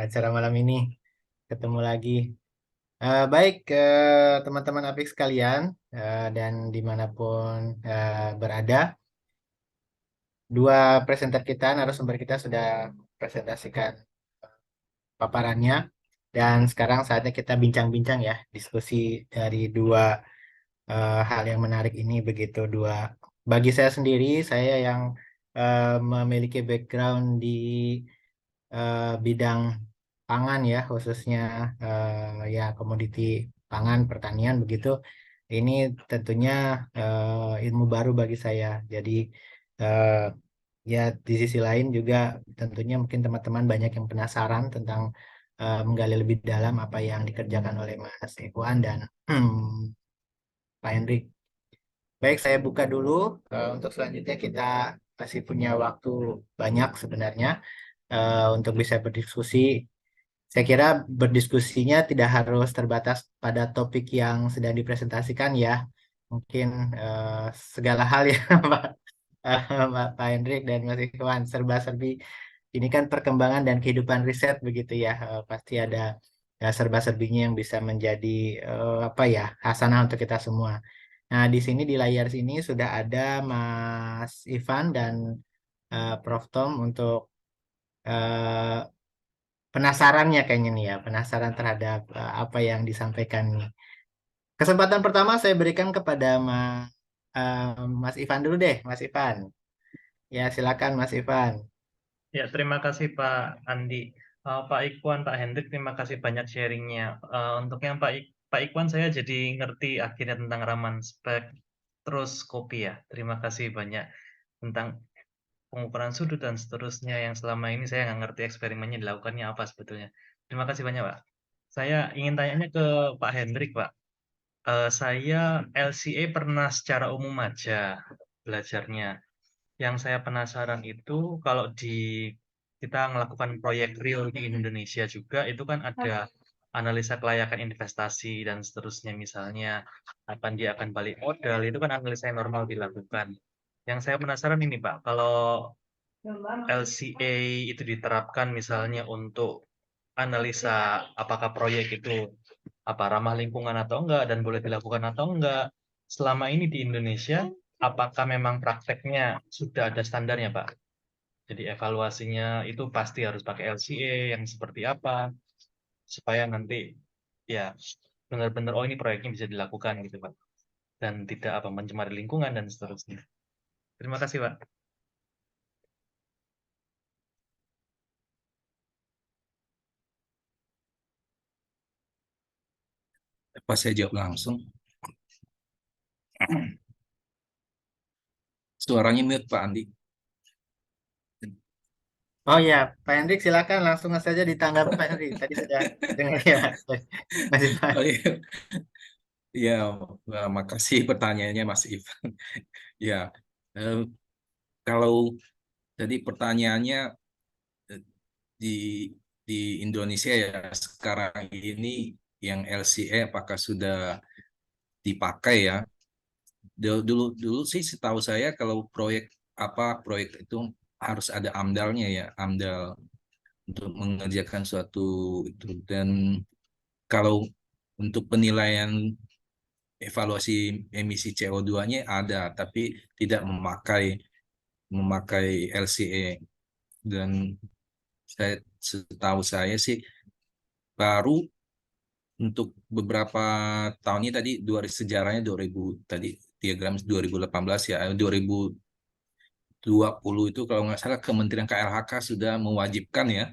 acara malam ini. Ketemu lagi. Baik, teman-teman APIK sekalian, dan dimanapun berada, dua presenter kita, narasumber kita sudah presentasikan paparannya, dan sekarang saatnya kita bincang-bincang ya, diskusi dari dua hal yang menarik ini, begitu dua. Bagi saya sendiri, saya yang memiliki background di bidang pangan ya, khususnya ya komoditi pangan pertanian begitu. Ini tentunya ilmu baru bagi saya. Jadi eh, ya di sisi lain juga tentunya mungkin teman-teman banyak yang penasaran tentang menggali lebih dalam apa yang dikerjakan oleh Mas Ikhwan dan Pak Hendrik. Baik, saya buka dulu. Untuk selanjutnya kita masih punya waktu banyak sebenarnya untuk bisa berdiskusi. Saya kira berdiskusinya tidak harus terbatas pada topik yang sedang dipresentasikan ya. Mungkin segala hal ya Pak, Pak Hendrik dan Mas Ikhwan, serba-serbi. Ini kan perkembangan dan kehidupan riset begitu ya. Pasti ada ya, serba-serbinya yang bisa menjadi apa ya, hasanah untuk kita semua. Nah, di sini di layar sini sudah ada Mas Ivan dan Prof. Tom untuk eh, penasarannya kayaknya nih ya, penasaran terhadap apa yang disampaikan nih. Kesempatan pertama saya berikan kepada Mas Ivan dulu deh, Mas Ivan. Ya, silakan Mas Ivan. Ya, terima kasih Pak Andi. Pak Ikhwan, Pak Hendrik, terima kasih banyak sharingnya. Untuk yang Pak Ikhwan, saya jadi ngerti akhirnya tentang Raman spektroskopi ya. Terima kasih banyak tentang pengukuran sudut dan seterusnya yang selama ini saya nggak ngerti eksperimennya dilakukannya apa sebetulnya. Terima kasih banyak Pak. Saya ingin tanyanya ke Pak Hendrik Pak. Saya LCA pernah secara umum aja belajarnya. Yang saya penasaran itu kalau kita melakukan proyek real di Indonesia juga itu kan ada analisa kelayakan investasi dan seterusnya misalnya kapan dia akan balik modal itu kan analisa yang normal dilakukan. Yang saya penasaran ini Pak, kalau LCA itu diterapkan misalnya untuk analisa apakah proyek itu ramah lingkungan atau enggak dan boleh dilakukan atau enggak. Selama ini di Indonesia, apakah memang prakteknya sudah ada standarnya, Pak? Jadi evaluasinya itu pasti harus pakai LCA yang seperti apa supaya nanti ya benar-benar oh ini proyeknya bisa dilakukan gitu, Pak. Dan tidak mencemari lingkungan dan seterusnya. Terima kasih, Pak. Apa saya jawab langsung? Suaranya mute Pak Andi. Oh ya, Pak Hendrik silakan langsung saja ditanggapi Pak Hendrik. Tadi sudah dengar ya, Mas Ivan. Oh iya, ya, makasih pertanyaannya Mas Ivan. Ya, eh, kalau tadi pertanyaannya eh, di di Indonesia ya sekarang ini yang LCA apakah sudah dipakai ya? Dulu dulu sih setahu saya kalau proyek itu harus ada AMDAL-nya ya, AMDAL untuk mengerjakan suatu itu dan kalau untuk penilaian evaluasi emisi CO2-nya ada, tapi tidak memakai LCA. Dan setahu saya sih baru untuk beberapa tahun ini tadi sejarahnya 2000 tadi diagram 2018 ya, 2020 itu kalau nggak salah Kementerian KLHK sudah mewajibkan ya,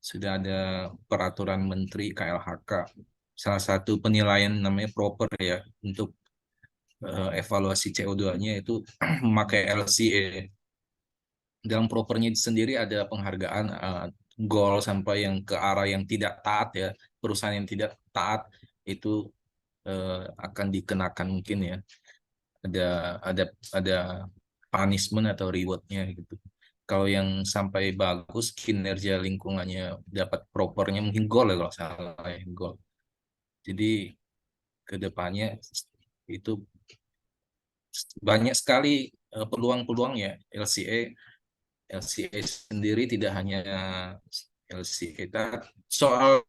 sudah ada peraturan Menteri KLHK. Salah satu penilaian namanya proper ya untuk evaluasi CO2-nya itu memakai LCA. Dalam propernya sendiri ada penghargaan goal sampai yang ke arah yang tidak taat ya, perusahaan yang tidak taat itu akan dikenakan mungkin ya, ada ada ada punishment atau rewardnya gitu. Kalau yang sampai bagus kinerja lingkungannya dapat propernya mungkin goal ya kalau salah ya, goal. Jadi kedepannya itu banyak sekali peluang-peluang ya LCA. LCA sendiri tidak hanya LCA kita soal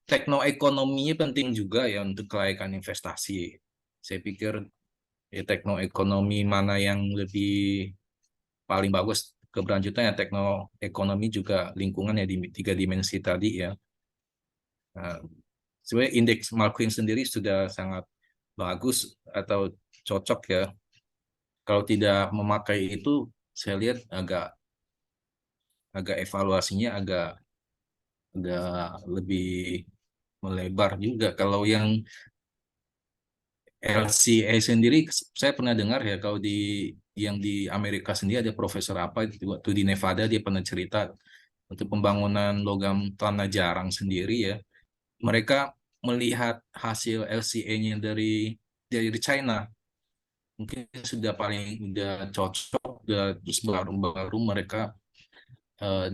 teknoekonominya penting juga ya untuk kelayakan investasi. Saya pikir ya teknoekonomi mana yang lebih paling bagus keberlanjutannya teknoekonomi juga lingkungan ya di 3 dimensi tadi ya. Nah, sebenarnya indeks Malquin sendiri sudah sangat bagus atau cocok ya. Kalau tidak memakai itu saya lihat agak evaluasinya agak lebih melebar juga. Kalau yang LCA sendiri saya pernah dengar ya kalau yang di Amerika sendiri ada profesor apa waktu di Nevada dia pernah cerita untuk pembangunan logam tanah jarang sendiri ya. Mereka melihat hasil LCA-nya dari China mungkin udah cocok terus baru mereka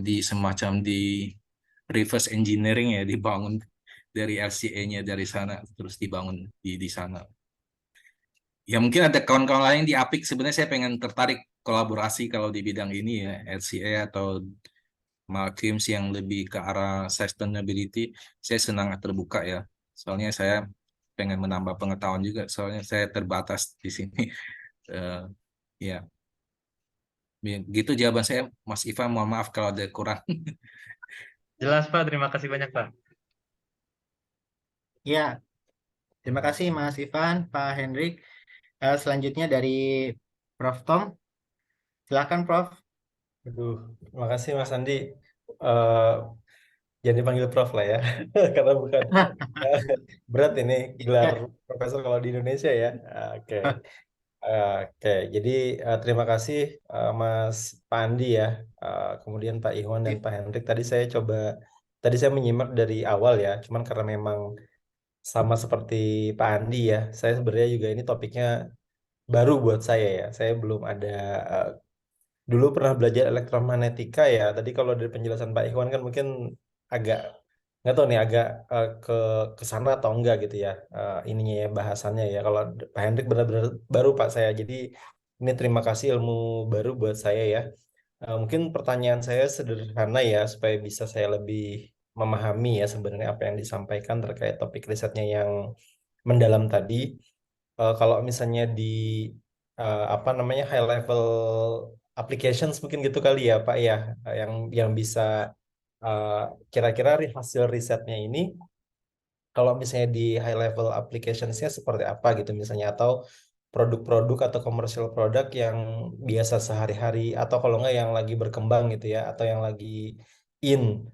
di semacam di reverse engineering ya dibangun dari LCA-nya dari sana terus dibangun di sana. Ya mungkin ada kawan-kawan lain di APIK sebenarnya saya pengen tertarik kolaborasi kalau di bidang ini ya LCA atau Malkims yang lebih ke arah sustainability saya senang terbuka ya soalnya saya pengen menambah pengetahuan juga soalnya saya terbatas di sini. Eh, ya gitu jawaban saya Mas Ivan, mohon maaf kalau ada kurang. Jelas Pak, terima kasih banyak Pak. Ya, terima kasih Mas Ivan, Pak Hendrik. Selanjutnya dari Prof. Tom. Silakan Prof. Aduh, terima kasih Mas Andi. Eh Jangan dipanggil Prof lah ya, karena bukan berat ini gelar Ya, profesor kalau di Indonesia ya. Oke, Oke. Jadi terima kasih Mas Pak Andi ya, kemudian Pak Iwan dan Pak Hendrik. Tadi saya menyimak dari awal ya, cuman karena memang sama seperti Pak Andi ya, saya sebenarnya juga ini topiknya baru buat saya ya. Saya belum ada eh, dulu pernah belajar elektromagnetika ya. Tadi kalau dari penjelasan Pak Ikhwan kan mungkin agak nggak tahu nih agak ke sana atau enggak gitu ya, ininya ya bahasannya ya. Kalau Pak Hendrik benar-benar baru Pak saya. Jadi ini terima kasih ilmu baru buat saya ya. Mungkin pertanyaan saya sederhana ya supaya bisa saya lebih memahami ya sebenarnya apa yang disampaikan terkait topik risetnya yang mendalam tadi. Kalau misalnya di apa namanya high level applications mungkin gitu kali ya Pak ya, yang bisa eh, kira-kira hasil risetnya ini kalau misalnya di high level applicationsnya seperti apa gitu misalnya, atau produk-produk atau commercial produk yang biasa sehari-hari, atau kalau nggak yang lagi berkembang gitu ya, atau yang lagi in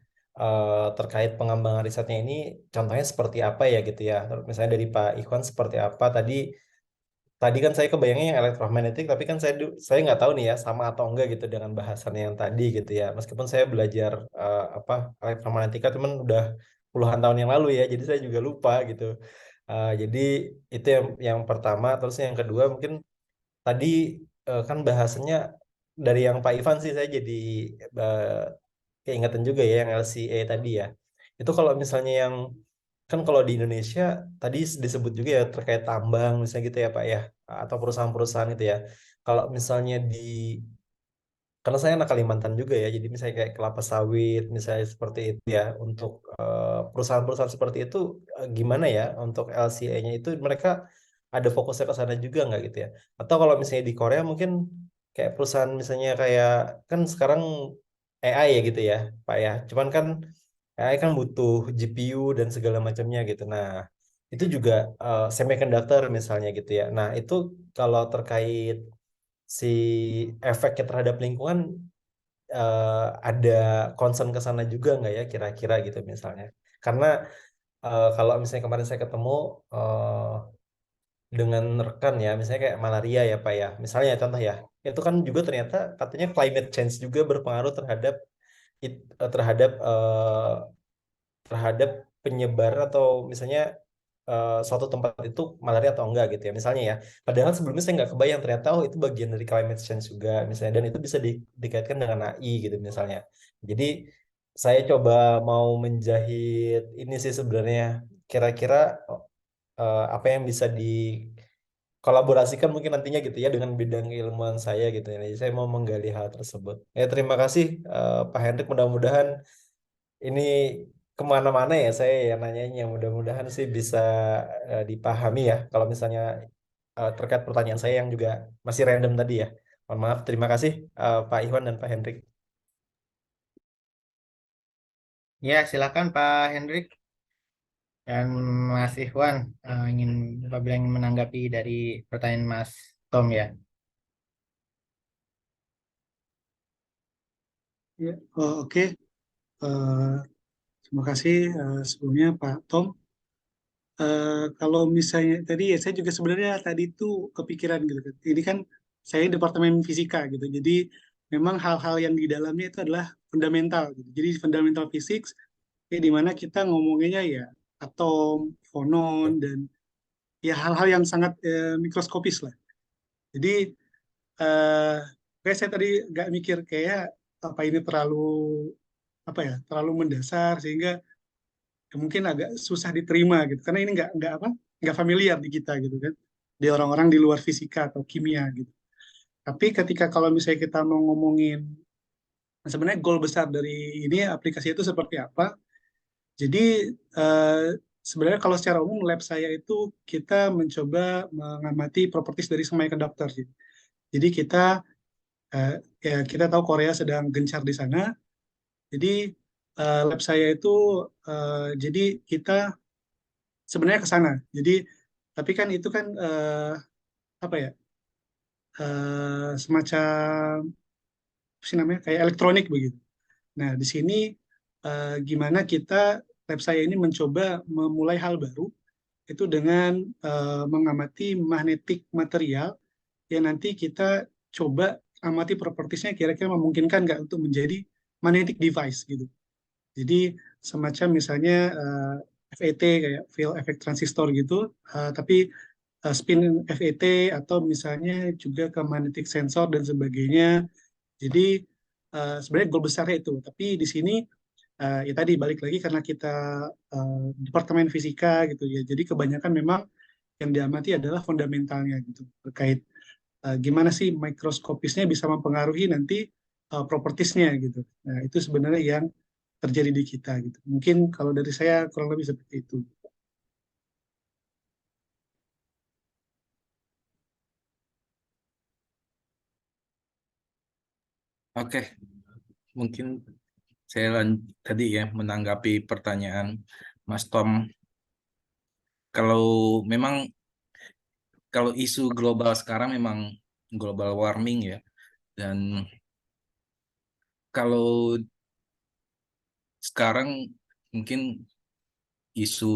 terkait pengembangan risetnya ini, contohnya seperti apa ya gitu ya. Misalnya dari Pak Ikhwan seperti apa tadi. Tadi kan saya kebayangnya yang elektromagnetik, tapi kan saya nggak tahu nih ya sama atau enggak gitu dengan bahasannya yang tadi gitu ya. Meskipun saya belajar apa elektromagnetika, cuman udah puluhan tahun yang lalu ya, jadi saya juga lupa gitu. Jadi itu yang pertama. Terus yang kedua mungkin tadi kan bahasannya dari yang Pak Ivan sih saya jadi eh, keingatan juga ya yang LCA tadi ya. Itu kalau misalnya yang kan kalau di Indonesia tadi disebut juga ya terkait tambang misalnya gitu ya Pak ya, atau perusahaan-perusahaan itu ya. Kalau misalnya di karena saya anak Kalimantan juga ya, jadi misalnya kayak kelapa sawit, misalnya seperti itu ya, untuk perusahaan-perusahaan seperti itu gimana ya untuk LCA-nya itu mereka ada fokusnya ke sana juga nggak gitu ya? Atau kalau misalnya di Korea mungkin kayak perusahaan misalnya kayak kan sekarang AI ya gitu ya, Pak ya. Cuman kan AI kan butuh GPU dan segala macamnya gitu. Nah, itu juga semiconductor misalnya gitu ya. Nah, itu kalau terkait si efeknya terhadap lingkungan ada concern ke sana juga nggak ya kira-kira gitu misalnya. Karena kalau misalnya kemarin saya ketemu dengan rekan ya, misalnya kayak malaria ya Pak ya. Misalnya contoh ya, itu kan juga ternyata katanya climate change juga berpengaruh terhadap terhadap terhadap penyebar atau misalnya suatu tempat itu malaria atau enggak gitu ya misalnya ya. Padahal sebelumnya saya nggak kebayang ternyata oh itu bagian dari climate change juga misalnya dan itu bisa dikaitkan dengan AI gitu misalnya. Jadi saya coba mau menjahit ini sih sebenarnya kira-kira apa yang bisa dikolaborasikan mungkin nantinya gitu ya dengan bidang keilmuan saya gitu ya. Jadi saya mau menggali hal tersebut. Ya terima kasih Pak Hendrik mudah-mudahan ini kemana-mana ya saya ya nanyanya mudah-mudahan sih bisa dipahami ya kalau misalnya terkait pertanyaan saya yang juga masih random tadi ya. Mohon maaf, terima kasih Pak Iwan dan Pak Hendrik. Ya, silakan Pak Hendrik dan Mas Ikhwan, apabila ingin menanggapi dari pertanyaan Mas Tom ya. Ya, oke. Eh, Terima kasih sebelumnya Pak Tom. Kalau misalnya tadi ya saya juga sebenarnya tadi itu kepikiran gitu kan. Ini kan saya departemen fisika gitu. Jadi memang hal-hal yang di dalamnya itu adalah fundamental gitu. Jadi fundamental physics ya di mana kita ngomonginnya ya atom, fonon dan ya hal-hal yang sangat mikroskopis lah. Jadi kayak saya tadi nggak mikir kayak apa ini terlalu apa ya terlalu mendasar sehingga ya mungkin agak susah diterima gitu karena ini nggak familiar di kita gitu kan di orang-orang di luar fisika atau kimia gitu. Tapi ketika kalau misalnya kita mau ngomongin sebenarnya goal besar dari ini aplikasi itu seperti apa, jadi eh, sebenarnya kalau secara umum lab saya itu kita mencoba mengamati properties dari semiconductor. Jadi kita eh, ya kita tahu Korea sedang gencar di sana. Jadi lab saya itu jadi kita sebenarnya ke sana. Jadi tapi kan itu kan apa ya semacam apa sih namanya kayak elektronik begitu. Nah di sini gimana kita lab saya ini mencoba memulai hal baru itu dengan mengamati magnetik material yang nanti kita coba amati propertiesnya kira-kira memungkinkan nggak untuk menjadi magnetic device gitu. Jadi semacam misalnya FET kayak field effect transistor gitu, tapi spin FET atau misalnya juga ke magnetic sensor dan sebagainya. Jadi sebenarnya goal besarnya itu. Tapi di sini ya tadi balik lagi karena kita departemen fisika gitu ya. Jadi kebanyakan memang yang diamati adalah fundamentalnya gitu terkait gimana sih mikroskopisnya bisa mempengaruhi nanti propertiesnya gitu. Nah itu sebenarnya yang terjadi di kita gitu. Mungkin kalau dari saya kurang lebih seperti itu. Oke, mungkin saya tadi ya menanggapi pertanyaan Mas Tom. Kalau memang kalau isu global sekarang memang global warming ya, dan kalau sekarang mungkin isu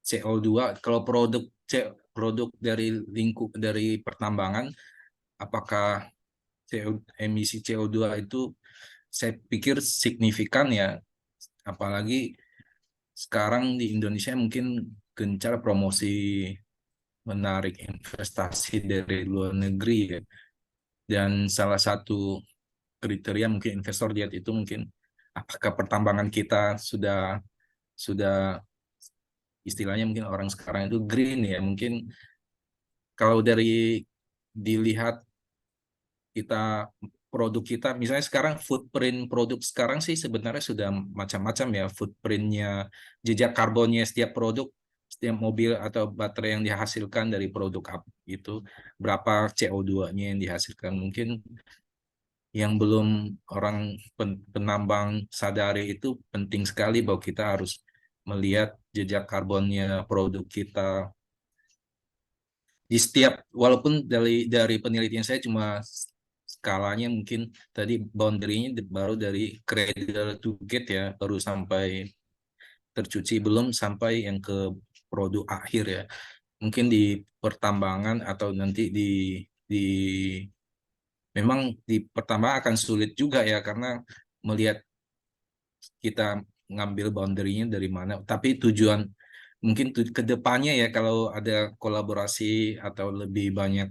CO2, kalau produk dari dari pertambangan, apakah emisi CO2 itu saya pikir signifikan ya, apalagi sekarang di Indonesia mungkin gencar promosi menarik investasi dari luar negeri ya. Dan salah satu kriteria mungkin investor lihat itu mungkin apakah pertambangan kita sudah istilahnya mungkin orang sekarang itu green ya. Mungkin kalau dari dilihat kita produk kita, misalnya sekarang footprint produk sekarang sih sebenarnya sudah macam-macam ya, footprintnya, jejak karbonnya setiap produk, setiap mobil atau baterai yang dihasilkan dari produk itu, berapa CO2-nya yang dihasilkan. Mungkin yang belum orang penambang sadari itu penting sekali bahwa kita harus melihat jejak karbonnya produk kita di setiap, walaupun dari penelitian saya cuma skalanya mungkin tadi boundary-nya baru dari cradle to gate ya, baru sampai tercuci, belum sampai yang ke produk akhir ya. Mungkin di pertambangan atau nanti di memang di pertambangan akan sulit juga ya, karena melihat kita ngambil boundary-nya dari mana. Tapi tujuan mungkin ke depannya ya, kalau ada kolaborasi atau lebih banyak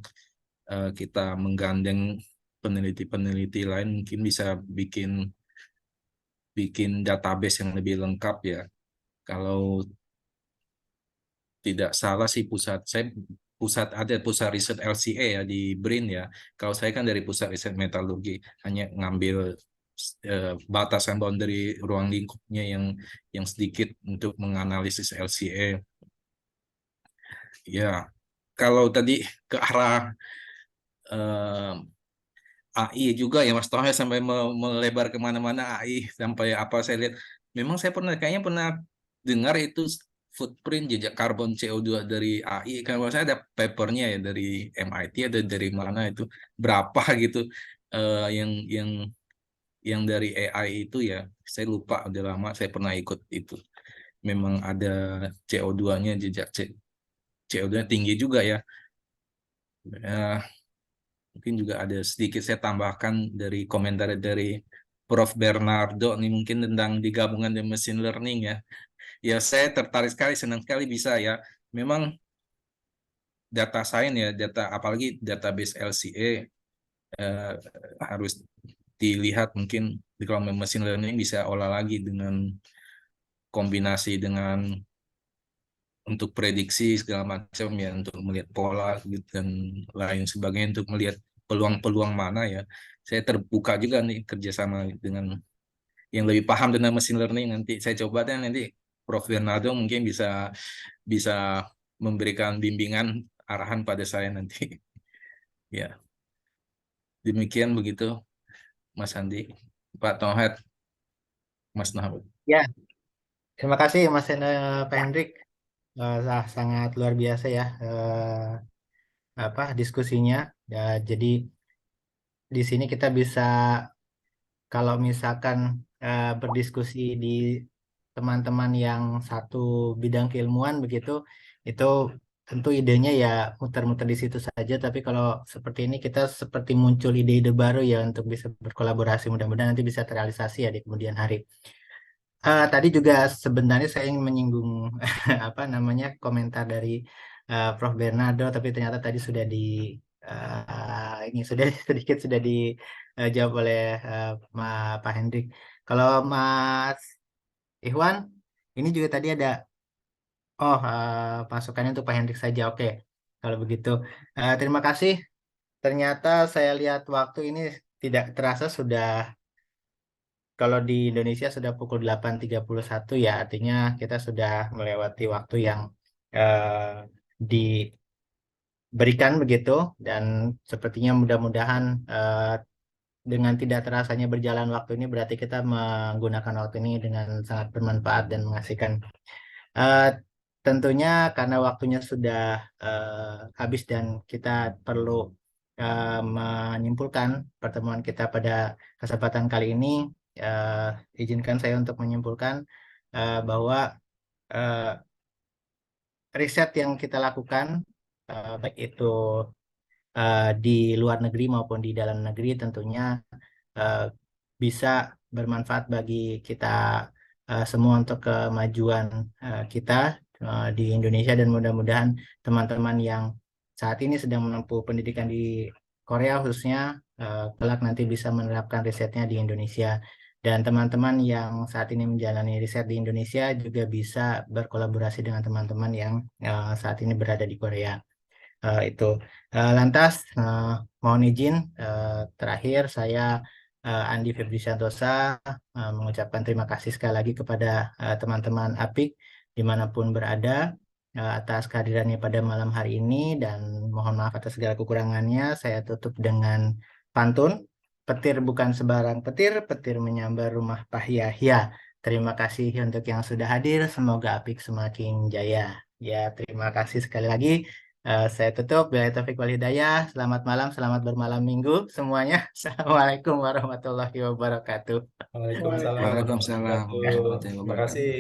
kita menggandeng peneliti-peneliti lain, mungkin bisa bikin database yang lebih lengkap ya. Kalau tidak salah sih ada pusat riset LCA ya di BRIN ya. Kalau saya kan dari pusat riset metalurgi, hanya ngambil batasan boundary ruang lingkupnya yang sedikit untuk menganalisis LCA. Ya, kalau tadi ke arah AI juga ya Mas Tohe, sampai melebar kemana-mana AI sampai apa saya lihat. Memang saya kayaknya pernah dengar itu footprint jejak karbon CO2 dari AI. Kan saya ada papernya ya dari MIT ada dari mana itu berapa gitu, yang dari AI itu ya. Saya lupa, udah lama saya pernah ikut itu. Memang ada CO2-nya, jejak CO2-nya tinggi juga ya. Mungkin juga ada sedikit saya tambahkan dari komentar dari Prof. Bernardo nih, mungkin tentang digabungan dengan machine learning ya. Ya saya tertarik sekali, senang sekali bisa ya. Memang data science ya, apalagi database LCA harus dilihat, mungkin kalau machine learning bisa olah lagi dengan kombinasi dengan untuk prediksi segala macam ya, untuk melihat pola gitu, dan lain sebagainya, untuk melihat peluang-peluang mana ya. Saya terbuka juga nih kerjasama dengan yang lebih paham tentang machine learning. Nanti saya coba deh, nanti Prof. Bernardo mungkin bisa bisa memberikan bimbingan arahan pada saya nanti. Ya, demikian begitu Mas Andi, Pak Tohet, Mas Nahud. Ya, terima kasih Mas Pak Hendrik. Sangat luar biasa ya diskusinya. Ya, jadi di sini kita bisa, kalau misalkan berdiskusi di teman-teman yang satu bidang keilmuan begitu, itu tentu idenya ya muter-muter di situ saja. Tapi kalau seperti ini kita seperti muncul ide-ide baru ya untuk bisa berkolaborasi. Mudah-mudahan nanti bisa terrealisasi ya di kemudian hari. Tadi juga sebenarnya saya ingin menyinggung apa namanya komentar dari Prof. Bernardo, tapi ternyata tadi sudah ini sudah sedikit sudah dijawab oleh Pak Hendrik. Kalau Mas Ikhwan, ini juga tadi ada masukannya untuk Pak Hendrik saja. Oke, kalau begitu terima kasih. Ternyata saya lihat waktu ini tidak terasa sudah, kalau di Indonesia sudah pukul 8.31 ya, artinya kita sudah melewati waktu yang diberikan begitu, dan sepertinya mudah-mudahan dengan tidak terasanya berjalan waktu ini berarti kita menggunakan waktu ini dengan sangat bermanfaat dan mengasihkan. Tentunya karena waktunya sudah habis dan kita perlu menyimpulkan pertemuan kita pada kesempatan kali ini, izinkan saya untuk menyimpulkan bahwa riset yang kita lakukan, baik itu di luar negeri maupun di dalam negeri, tentunya bisa bermanfaat bagi kita semua untuk kemajuan kita di Indonesia, dan mudah-mudahan teman-teman yang saat ini sedang menempuh pendidikan di Korea khususnya kelak nanti bisa menerapkan risetnya di Indonesia, dan teman-teman yang saat ini menjalani riset di Indonesia juga bisa berkolaborasi dengan teman-teman yang saat ini berada di Korea. itu. Lantas mohon izin terakhir saya Andi Febri Santosa mengucapkan terima kasih sekali lagi kepada teman-teman APIK dimanapun berada atas kehadirannya pada malam hari ini, dan mohon maaf atas segala kekurangannya. Saya tutup dengan pantun. Petir bukan sebarang petir, petir menyambar rumah Pahyahya. Terima kasih untuk yang sudah hadir. Semoga APIK semakin jaya. Ya, terima kasih sekali lagi. Saya tutup. Billahi taufiq wal hidayah. Selamat malam, selamat bermalam minggu semuanya. Assalamualaikum warahmatullahi wabarakatuh. Waalaikumsalam Waalaikumsalam warahmatullahi wabarakatuh. warahmatullahi Terima wabarakatuh. kasih.